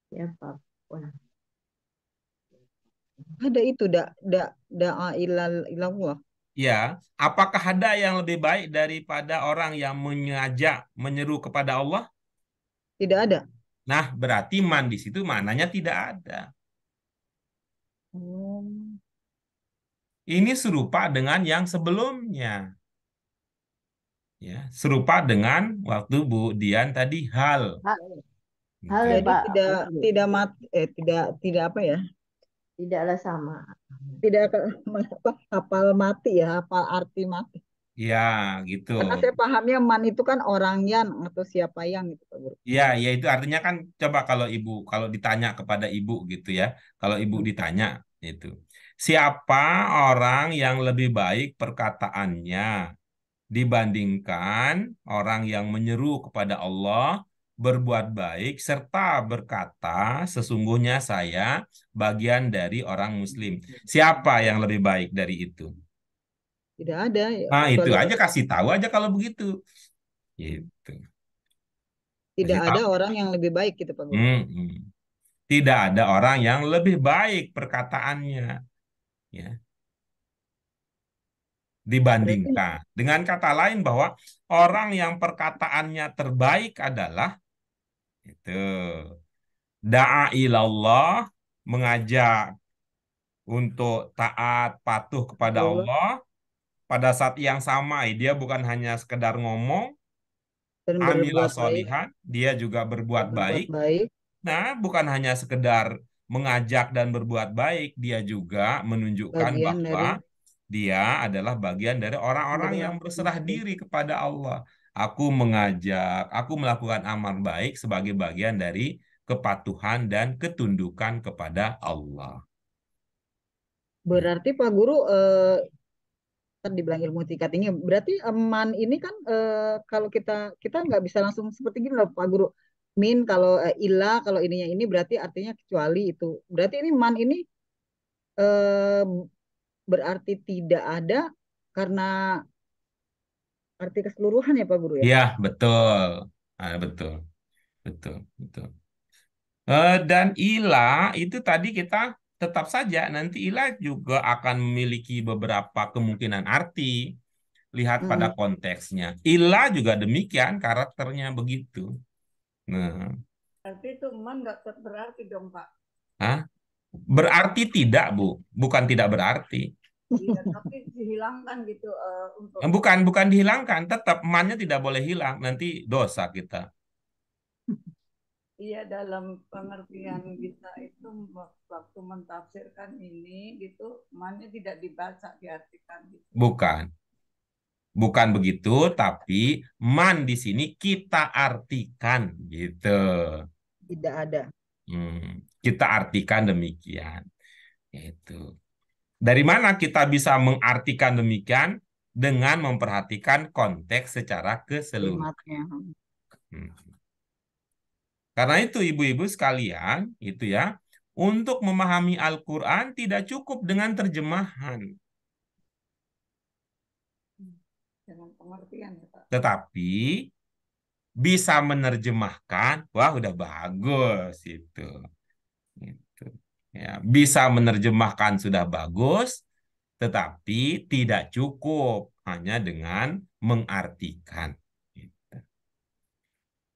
Siapapun. Ada itu da'a ilallah. Ya, apakah ada yang lebih baik daripada orang yang mengajak, menyeru kepada Allah? Tidak ada. Nah, berarti man di situ maknanya tidak ada. Oh, Ini serupa dengan yang sebelumnya. Ya, serupa dengan waktu Bu Dian tadi hal. Hal, Gitu hal ya. jadi Pak tidak Guru. tidak mati tidak apa ya? Tidaklah sama. Tidak hafal mati ya, hafal arti mati. Ya, gitu. Karena saya pahamnya man itu kan orang yang atau siapa yang gitu Pak Guru. Ya, ya itu artinya kan coba kalau ditanya kepada ibu gitu ya. Kalau ibu ditanya itu. Siapa orang yang lebih baik perkataannya dibandingkan orang yang menyeru kepada Allah berbuat baik serta berkata sesungguhnya saya bagian dari orang muslim. Siapa yang lebih baik dari itu? Tidak ada ya, Nah, itu kecuali aja kasih tahu aja kalau begitu. Gitu. Tidak Kasih ada tahu. orang yang lebih baik gitu Pak Guru. Tidak ada orang yang lebih baik perkataannya, ya, Berarti dibandingkan. Dengan kata lain bahwa orang yang perkataannya terbaik adalah itu da'a ilallah, mengajak untuk taat patuh kepada Allah Allah. Pada saat yang sama dia bukan hanya sekedar ngomong, dan amilah berbuat baik, solihan, dia juga berbuat berbuat baik. baik, Nah, bukan hanya sekedar mengajak dan berbuat baik, dia juga menunjukkan bagian dari bahwa dia adalah bagian dari orang-orang yang berserah itu. diri kepada Allah. Aku mengajak, aku melakukan amal baik sebagai bagian dari kepatuhan dan ketundukan kepada Allah. Berarti Pak Guru kan dibilang ilmu tingkat tinggi. Berarti man ini kan kalau kita kita nggak bisa langsung seperti gini loh Pak Guru. Min kalau ilah kalau ininya ini berarti artinya kecuali itu. Berarti ini man ini eh, berarti tidak ada karena arti keseluruhan ya Pak Guru ya. Ya, betul. Betul, betul, betul. Dan ilah itu tadi kita tetap saja nanti ilah juga akan memiliki beberapa kemungkinan arti. Lihat pada Mm-mm. konteksnya. Ilah juga demikian, karakternya begitu. Nah, Berarti itu man nggak berarti dong Pak. hah? Berarti tidak, Bu. Bukan tidak berarti. Iya, tapi dihilangkan gitu untuk Bukan dihilangkan, tetap mannya tidak boleh hilang. Nanti dosa kita. iya dalam pengertian kita itu waktu mentafsirkan ini gitu, mannya tidak dibaca diartikan gitu. Bukan. Bukan begitu, tapi man di sini kita artikan gitu. Tidak ada. Kita artikan demikian. Itu. Dari mana kita bisa mengartikan demikian? Dengan memperhatikan konteks secara keseluruhan. Kalimatnya. Hmm. Karena itu ibu-ibu sekalian, itu ya, untuk memahami Al-Quran tidak cukup dengan terjemahan. Dengan pengertian ya Pak. Tetapi bisa menerjemahkan, wah udah bagus itu. Gitu. Ya, bisa menerjemahkan sudah bagus, tetapi tidak cukup hanya dengan mengartikan. Gitu.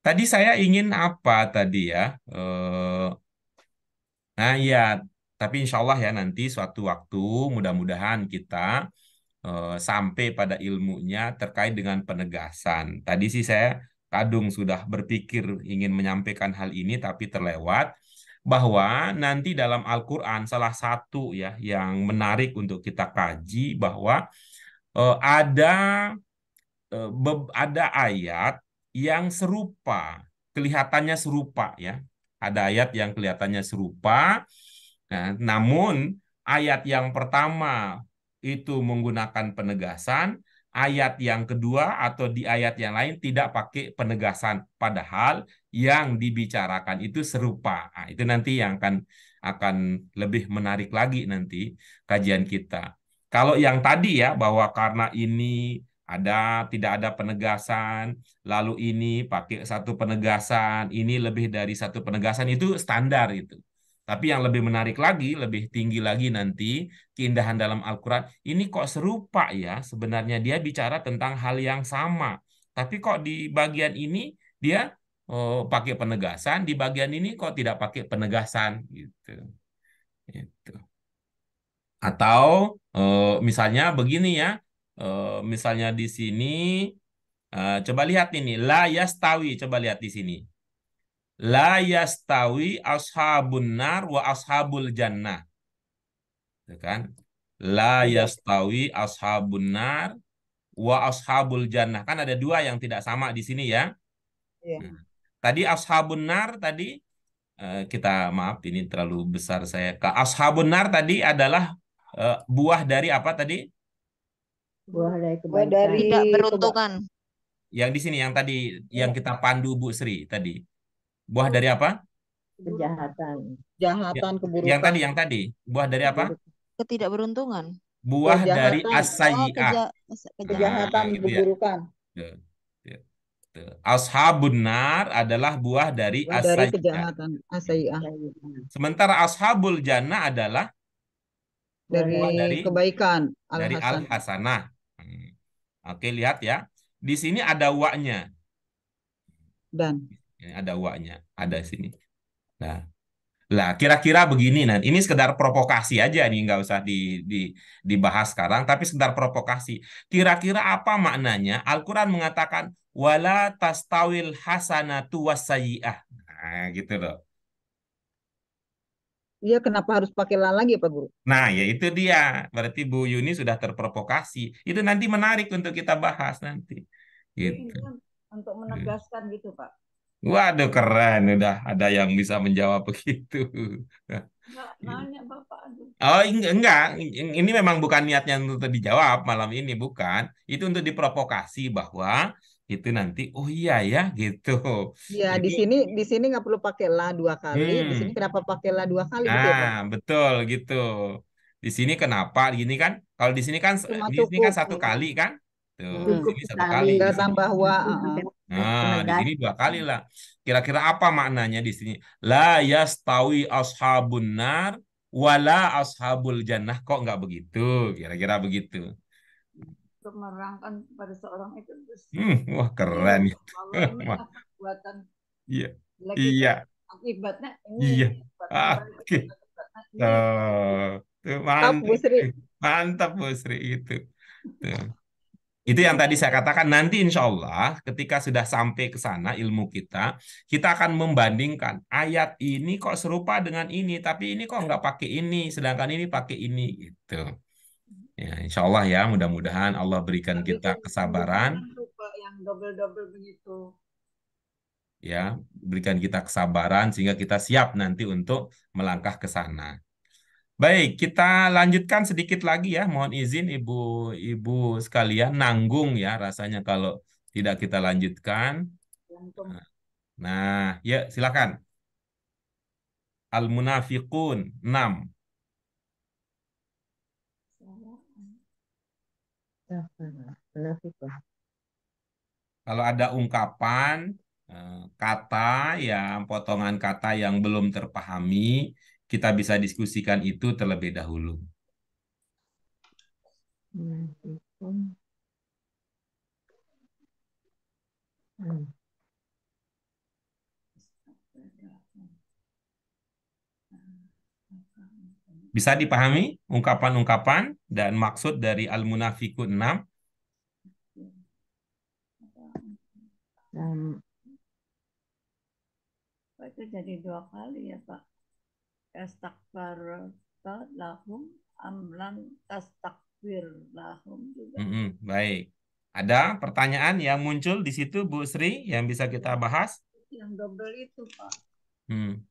Tadi saya ingin apa tadi ya? Nah ya, tapi insya Allah ya nanti suatu waktu mudah-mudahan kita sampai pada ilmunya terkait dengan penegasan. Tadi sih saya kadung sudah berpikir ingin menyampaikan hal ini tapi terlewat bahwa nanti dalam Al-Quran salah satu ya yang menarik untuk kita kaji bahwa ada ada ayat yang serupa, kelihatannya serupa ya. Ada ayat yang kelihatannya serupa, nah, namun ayat yang pertama itu menggunakan penegasan, ayat yang kedua atau di ayat yang lain tidak pakai penegasan, padahal yang dibicarakan itu serupa. Nah, itu nanti yang akan lebih menarik lagi nanti kajian kita. Kalau yang tadi ya bahwa karena ini tidak ada penegasan, lalu ini pakai satu penegasan, ini lebih dari satu penegasan itu standar itu. Tapi yang lebih menarik lagi, lebih tinggi lagi nanti keindahan dalam Al-Quran. Ini kok serupa ya, sebenarnya dia bicara tentang hal yang sama. Tapi kok di bagian ini dia pakai penegasan, di bagian ini kok tidak pakai penegasan gitu. Gitu. Atau misalnya begini ya, misalnya di sini, coba lihat ini, la yastawi, coba lihat di sini. La yastawi ashabun nar wa ashabul jannah. Gitu kan? La Tidak. yastawi ashabun nar wa ashabul jannah. Kan ada dua yang tidak sama di sini ya. Iya. Nah, tadi ashabun nar tadi kita maaf ini terlalu besar saya. Ashabun nar tadi adalah buah dari apa tadi? Buah dari Mulai kebaikan. dari Tidak coba beruntungan. Yang di sini yang tadi yang kita pandu Bu Sri tadi. Buah dari apa? Kejahatan. kejahatan, Yang keburukan, tadi. Buah dari apa? Keburukan. Ketidakberuntungan. Buah dari kejahatan, Oh, as-sayyi'ah. kejahatan. kejahatan, Itu ya. keburukan. Tuh, tuh. Ashabun nar adalah buah dari Wah, dari as-sayyi'ah. kejahatan asai'ah, Sementara ashabul jannah adalah dari buah kebaikan dari al-hasan al-hasanah. Oke, lihat ya. Di sini ada wa-nya. dan Ini ada wa-nya, ada di sini. Nah, lah kira-kira begini, nah ini sekedar provokasi aja nih, nggak usah dibahas sekarang, tapi sekedar provokasi. Kira-kira apa maknanya? Al-Quran mengatakan wala tastawil hasanatu wassayi'ah. Nah, gitu loh. Iya, kenapa harus pakai la lagi Pak Guru? Nah, ya itu dia. Berarti Bu Yuni sudah terprovokasi. Itu nanti menarik untuk kita bahas nanti. Ini Gitu. kan untuk menegaskan gitu, Pak. Waduh, keren. Udah ada yang bisa menjawab begitu. Enggak nanya Bapak aduh. Oh, enggak. Ini memang bukan niatnya untuk dijawab malam ini, bukan. Itu untuk diprovokasi bahwa itu nanti, oh iya ya, gitu. Ya, Jadi, di sini nggak perlu pakai la dua kali. Di sini hmm. kenapa pakai la dua kali gitu ya Nah, Pak? betul gitu. Di sini kenapa gini kan? Kalau Cuma di sini kan cukup. satu kali kan? Tuh, di Cukup sini satu sekali kali Tinggal di sini. tambah wa. itu pakai Nah, di sini penegas. dua kali lah. Kira-kira apa maknanya di sini? La yastawi ashabun nar wala ashabul jannah. Kok nggak begitu? Kira-kira begitu. Untuk menerangkan pada seorang itu terus Wah keren real itu. bahwa ini Wah, perbuatan iya, jelek itu iya, akibatnya iya. ini, perbuatan baik itu Oke. akibatnya ini. Tuh, Top Bu mantap, Sri. mantap Bu Sri itu. Tuh. Itu yang tadi saya katakan, nanti insya Allah ketika sudah sampai ke sana ilmu kita akan membandingkan ayat ini kok serupa dengan ini, tapi ini kok nggak pakai ini, sedangkan ini pakai ini gitu. Ya, insya Allah ya, mudah-mudahan Allah berikan Nggak kita bikin kesabaran, pembicaraan tuh Pak yang double-double begitu. ya, berikan kita kesabaran sehingga kita siap nanti untuk melangkah ke sana. Baik, kita lanjutkan sedikit lagi ya. Mohon izin ibu-ibu sekalian, nanggung ya rasanya kalau tidak kita lanjutkan. Yang Nah, ya silakan. Al-Munafiqun 6. Munafiqun. Kalau ada ungkapan, kata yang potongan kata yang belum terpahami, kita bisa diskusikan itu terlebih dahulu. Munafiqun. Bisa dipahami ungkapan-ungkapan dan maksud dari Al-Munafiqun 6? itu jadi dua kali ya Pak. Tastakbarta lahum amlan tastakbir lahum juga. Baik. Ada pertanyaan yang muncul di situ, Bu Sri, yang bisa kita bahas? Yang double itu Pak. Hmm.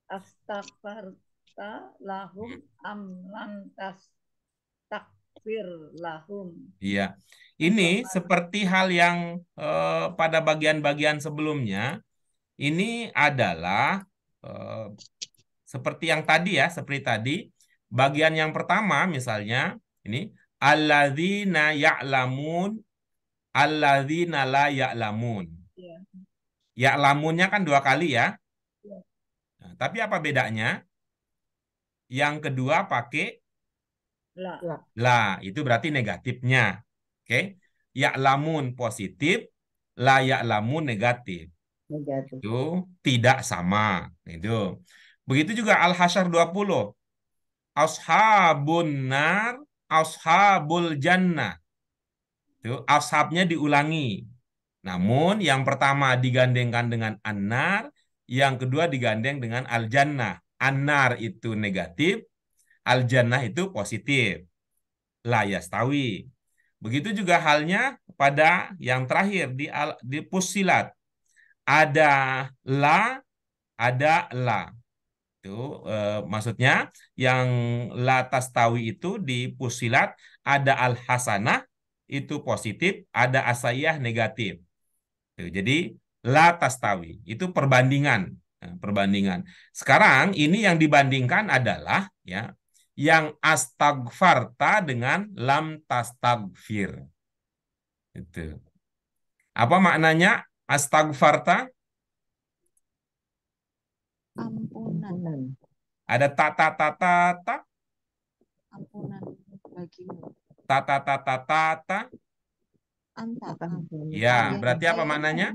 Astakbarta lahum amlan tastakbir lahum. Iya. Ini seperti hal yang pada bagian-bagian sebelumnya, ini adalah seperti yang tadi ya, seperti tadi. Bagian yang pertama misalnya, ini alladzina ya'lamun, alladzina la ya'lamun. Ya. Ya'lamunnya kan dua kali ya. Ya. Nah, tapi apa bedanya? Yang kedua pakai la, itu berarti negatifnya. Oke. Ya'lamun positif, la ya'lamun negatif. Negatif. Itu tidak sama. Itu. Begitu juga Al-Hasyr 20. Ashabun nar, ashabul jannah. Itu ashabnya diulangi. Namun yang pertama digandengkan dengan an-nar, yang kedua digandeng dengan al-jannah. An-nar itu negatif, al-jannah itu positif. La yastawi. Begitu juga halnya pada yang terakhir di Fussilat. Ada la, ada la. Itu maksudnya yang la tastawi itu di Fussilat ada al-hasanah itu positif, ada asayah negatif. Tuh, jadi la tastawi itu perbandingan. Nah, perbandingan. Sekarang ini yang dibandingkan adalah ya yang astagfarta dengan lam tastagfir. Itu. Apa maknanya Astagfarta, Ampunan. Ampunan. ada ta, Ampunan bagimu. ta. Anta. Apakah engkau minta Ya, ampun? berarti apa Saya maknanya?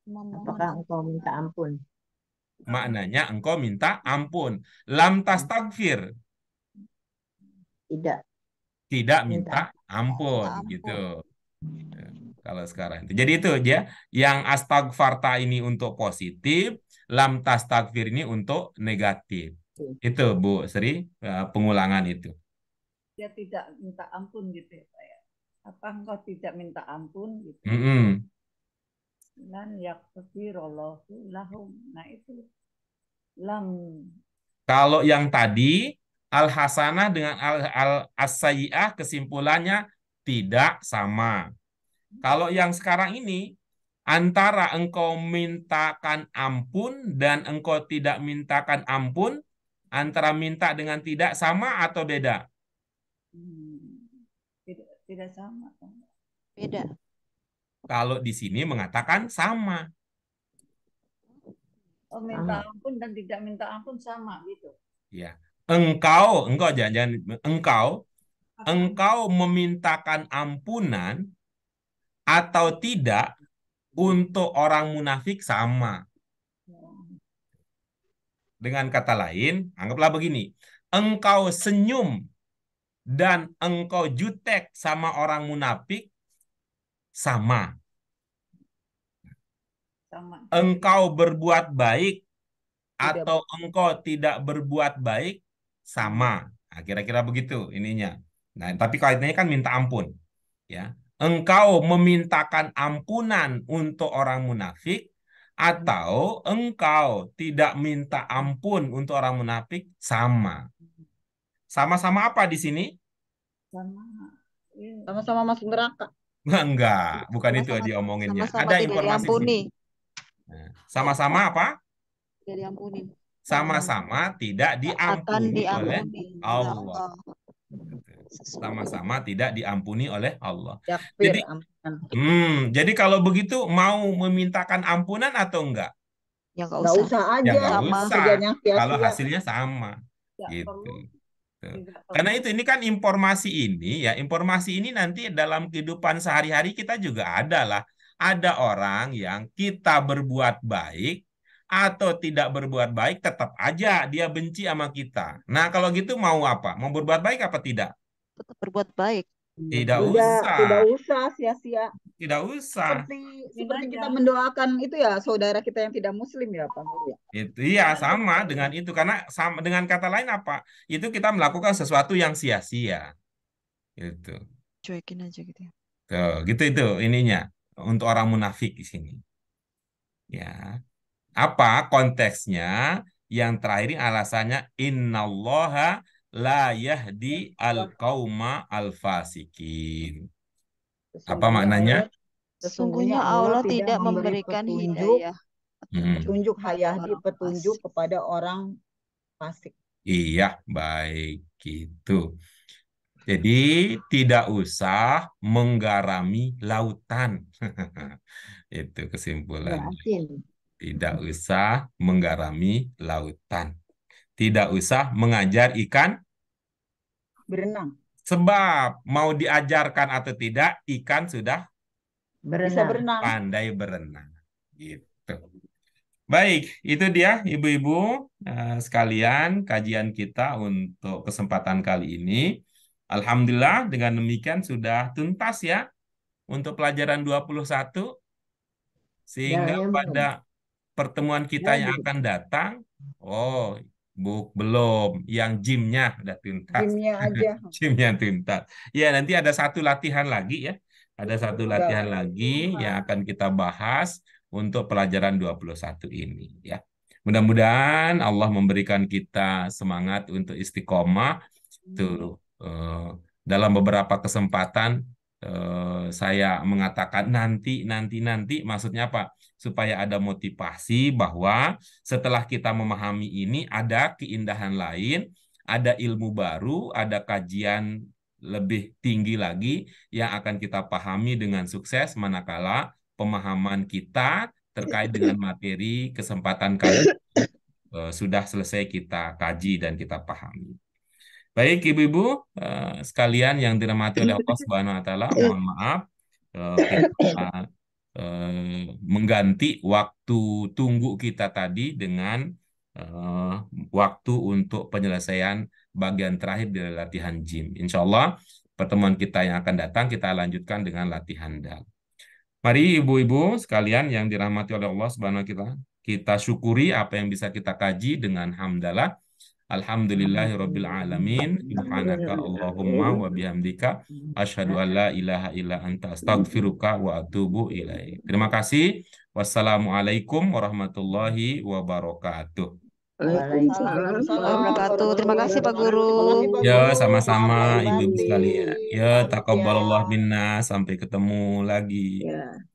memohon Apakah engkau minta ampun? Maknanya engkau minta ampun. Lam tastagfir, Tidak tidak minta minta ampun, ampun. gitu. Kalau sekarang itu. Jadi itu ya, yang astagfarta ini untuk positif, lam tastagfir ini untuk negatif. ampun. Itu Bu Sri, pengulangan itu. Dia tidak minta ampun gitu ya Pak ya. Apa engkau tidak minta ampun gitu. Mm-mm. Lan yaghfirallahu lahum. Nah itu lam. Kalau yang tadi al-hasanah dengan as-sayyi'ah kesimpulannya tidak sama. Kalau yang sekarang ini antara engkau mintakan ampun dan engkau tidak mintakan ampun, antara minta dengan tidak sama atau beda? Tidak sama. Beda. Kalau di sini mengatakan sama. Oh, minta ampun dan tidak minta ampun sama gitu. Ya. Engkau jangan engkau memintakan ampunan atau tidak untuk orang munafik sama. Dengan kata lain, anggaplah begini. Engkau senyum dan engkau jutek sama orang munafik sama. Sama. Engkau berbuat baik atau engkau tidak berbuat baik sama. Nah, kira-kira begitu ininya. Nah, tapi kaitannya kan minta ampun, ya. Engkau memintakan ampunan untuk orang munafik atau engkau tidak minta ampun untuk orang munafik sama. Sama-sama apa di sini? Sama-sama masuk neraka. Enggak, bukan itu Sama-sama diomonginnya. sama-sama Ada tidak informasi di diampuni. sini. Nah, sama-sama apa? Tidak diampuni. Sama-sama tidak Akan diampuni oleh diampuni oleh Allah. Allah. Sama-sama tidak diampuni oleh Allah. Yakfir, Jadi, ampunan. jadi kalau begitu mau memintakan ampunan atau enggak? Ya nggak Nggak usah. usah Ya aja. nggak Sama. usah. Kerjanya Kalau sia-sia. hasilnya sama, Tidak gitu. perlu. Tuh. Tidak Karena perlu. itu ini kan informasi ini nanti dalam kehidupan sehari-hari kita juga ada lah. Ada orang yang kita berbuat baik atau tidak berbuat baik tetap aja dia benci sama kita. Nah, kalau gitu mau apa? Mau berbuat baik apa tidak? Tetap berbuat baik. Tidak Tidak usah. usah sia-sia. Tidak usah. Seperti kita mendoakan itu ya saudara kita yang tidak muslim ya Pak Guru ya. Itu iya sama dengan itu karena sama dengan kata lain apa? Itu kita melakukan sesuatu yang sia-sia. Gitu. Cuekin aja gitu ya. Tuh, gitu itu ininya untuk orang munafik di sini. Ya. Apa konteksnya? Yang terakhir ini alasannya innallaha la yahdi al-qauma al-fasikin. Apa maknanya? Sesungguhnya Allah tidak memberikan hidayah. Petunjuk hayahdi, petunjuk kepada orang fasik. Iya, baik gitu. Jadi tidak usah menggarami lautan. Itu kesimpulannya. Tidak usah menggarami lautan. Tidak usah mengajar ikan berenang. Sebab mau diajarkan atau tidak, ikan sudah bisa berenang. Pandai berenang. Gitu. Baik, itu dia ibu-ibu sekalian kajian kita untuk kesempatan kali ini. Alhamdulillah dengan demikian sudah tuntas ya untuk pelajaran 21. Sehingga pada pertemuan kita yang akan datang, belum, yang gymnya udah tuntas. Gymnya aja. Gymnya tuntas. Ya, nanti ada satu latihan lagi ya. Ada satu latihan lagi yang akan kita bahas untuk pelajaran 21 ini ya. Mudah-mudahan Allah memberikan kita semangat untuk istiqomah. Tuh, dalam beberapa kesempatan saya mengatakan nanti maksudnya apa? Supaya ada motivasi bahwa setelah kita memahami ini ada keindahan lain, ada ilmu baru, ada kajian lebih tinggi lagi yang akan kita pahami dengan sukses manakala pemahaman kita terkait dengan materi kesempatan kali sudah selesai kita kaji dan kita pahami. Baik ibu-ibu sekalian yang dirahmati oleh Allah Subhanahu wa taala, mohon maaf kita mengganti waktu tunggu kita tadi dengan waktu untuk penyelesaian bagian terakhir dari latihan gym. Insya Allah pertemuan kita yang akan datang kita lanjutkan dengan latihan dal. Mari ibu-ibu sekalian yang dirahmati oleh Allah Subhanahu wa taala, kita syukuri apa yang bisa kita kaji dengan hamdalah. Alhamdulillahirabbil alamin. Subhanaka Allahumma wa bihamdika asyhadu an la ilaha illa anta astaghfiruka wa atubu ilaik. Terima kasih. Wassalamualaikum warahmatullahi wabarakatuh. Waalaikumsalam warahmatullahi wabarakatuh. Terima kasih Pak Guru. Ya, sama-sama Selamat ibu-ibu kembali. sekalian. Ya, Selamat taqabbalallah siang. minna. Sampai ketemu lagi. Ya.